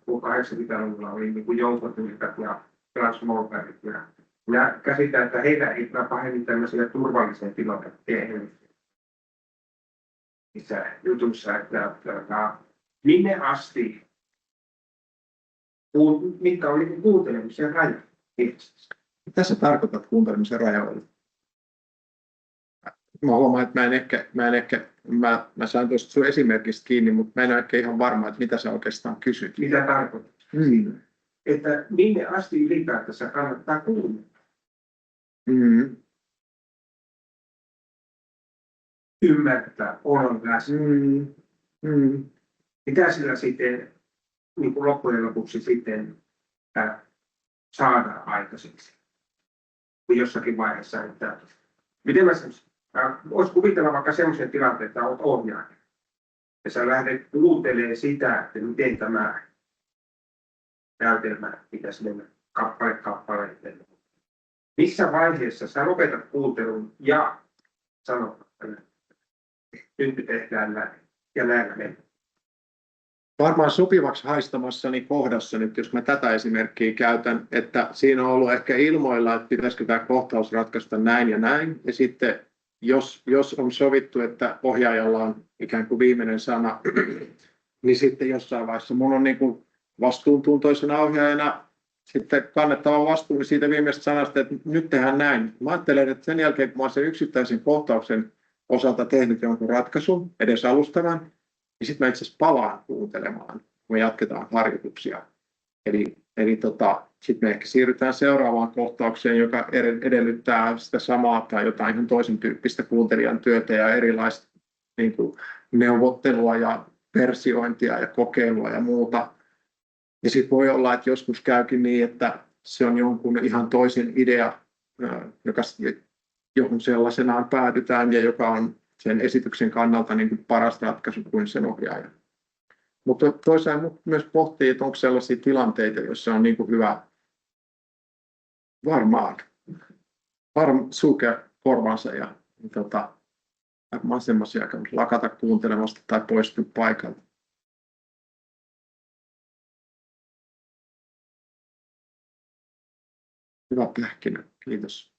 C: kun 80-luvulla oli niin kuin joukkotulikat ja transmoltarit. Ja käsitän, että heitä ei pahemmin tämmöisiä turvallisia tiloja niissä jutuissa, että minne asti, mitkä on niin kuuntelemisen rajat.
A: Mitä sä tarkoitat kuuntelemisen rajoilla? Mä huomaan, että mä sain tuosta sun esimerkistä kiinni, mutta mä en ole ehkä ihan varma, että mitä sä oikeastaan kysyt.
C: Mitä tarkoitat? Että minne asti ylipäätänsä kannattaa kuunnella? Ymmärtää, olla läsnä. Mitä sillä sitten niin kuin loppujen lopuksi sitten saadaan aikaiseksi? Jossakin vaiheessa, että miten mä sanoisin? Voisi kuvitella vaikka semmoisen tilanteen, että olet ohjaaja. Ja sä lähdet kuuntelemaan sitä, että miten tämä näytelmä pitäisi mennä kappaleittain. Missä vaiheessa sä lopetat kuuntelun ja sanot, että nyt tehdään näin ja näin mennään?
A: Varmaan sopivaksi haistamassani kohdassa nyt, jos mä tätä esimerkkiä käytän, että siinä on ollut ehkä ilmoilla, että pitäisikö tämä kohtaus ratkaista näin ja näin. Ja sitten jos on sovittu, että ohjaajalla on ikään kuin viimeinen sana, niin sitten jossain vaiheessa mun on niin kuin vastuuntuntoisena ohjaajana sitten kannettava vastuun siitä viimeisestä sanasta, että nyt tehdään näin. Mä ajattelen, että sen jälkeen, kun mä olen sen yksittäisen kohtauksen osalta tehnyt jonkun ratkaisun, edes alustavan, niin sitten mä itse asiassa palaan kuuntelemaan, kun me jatketaan harjoituksia. Eli sitten me ehkä siirrytään seuraavaan kohtaukseen, joka edellyttää sitä samaa tai jotain ihan toisen tyyppistä kuuntelijan työtä ja erilaista niin kuin neuvottelua ja versiointia ja kokeilua ja muuta. Ja sitten voi olla, että joskus käykin niin, että se on jonkun ihan toisen idea, johon sellaisenaan päädytään ja joka on sen esityksen kannalta niin kuin paras ratkaisu kuin sen ohjaaja. Mutta toisaalta myös pohtii, että onko sellaisia tilanteita, joissa on niin kuin hyvä varmaan sulkea korvansa ja varmaan semmoisia, että lakata kuuntelemasta tai poistua paikalta. Hyvä pähkinä, kiitos.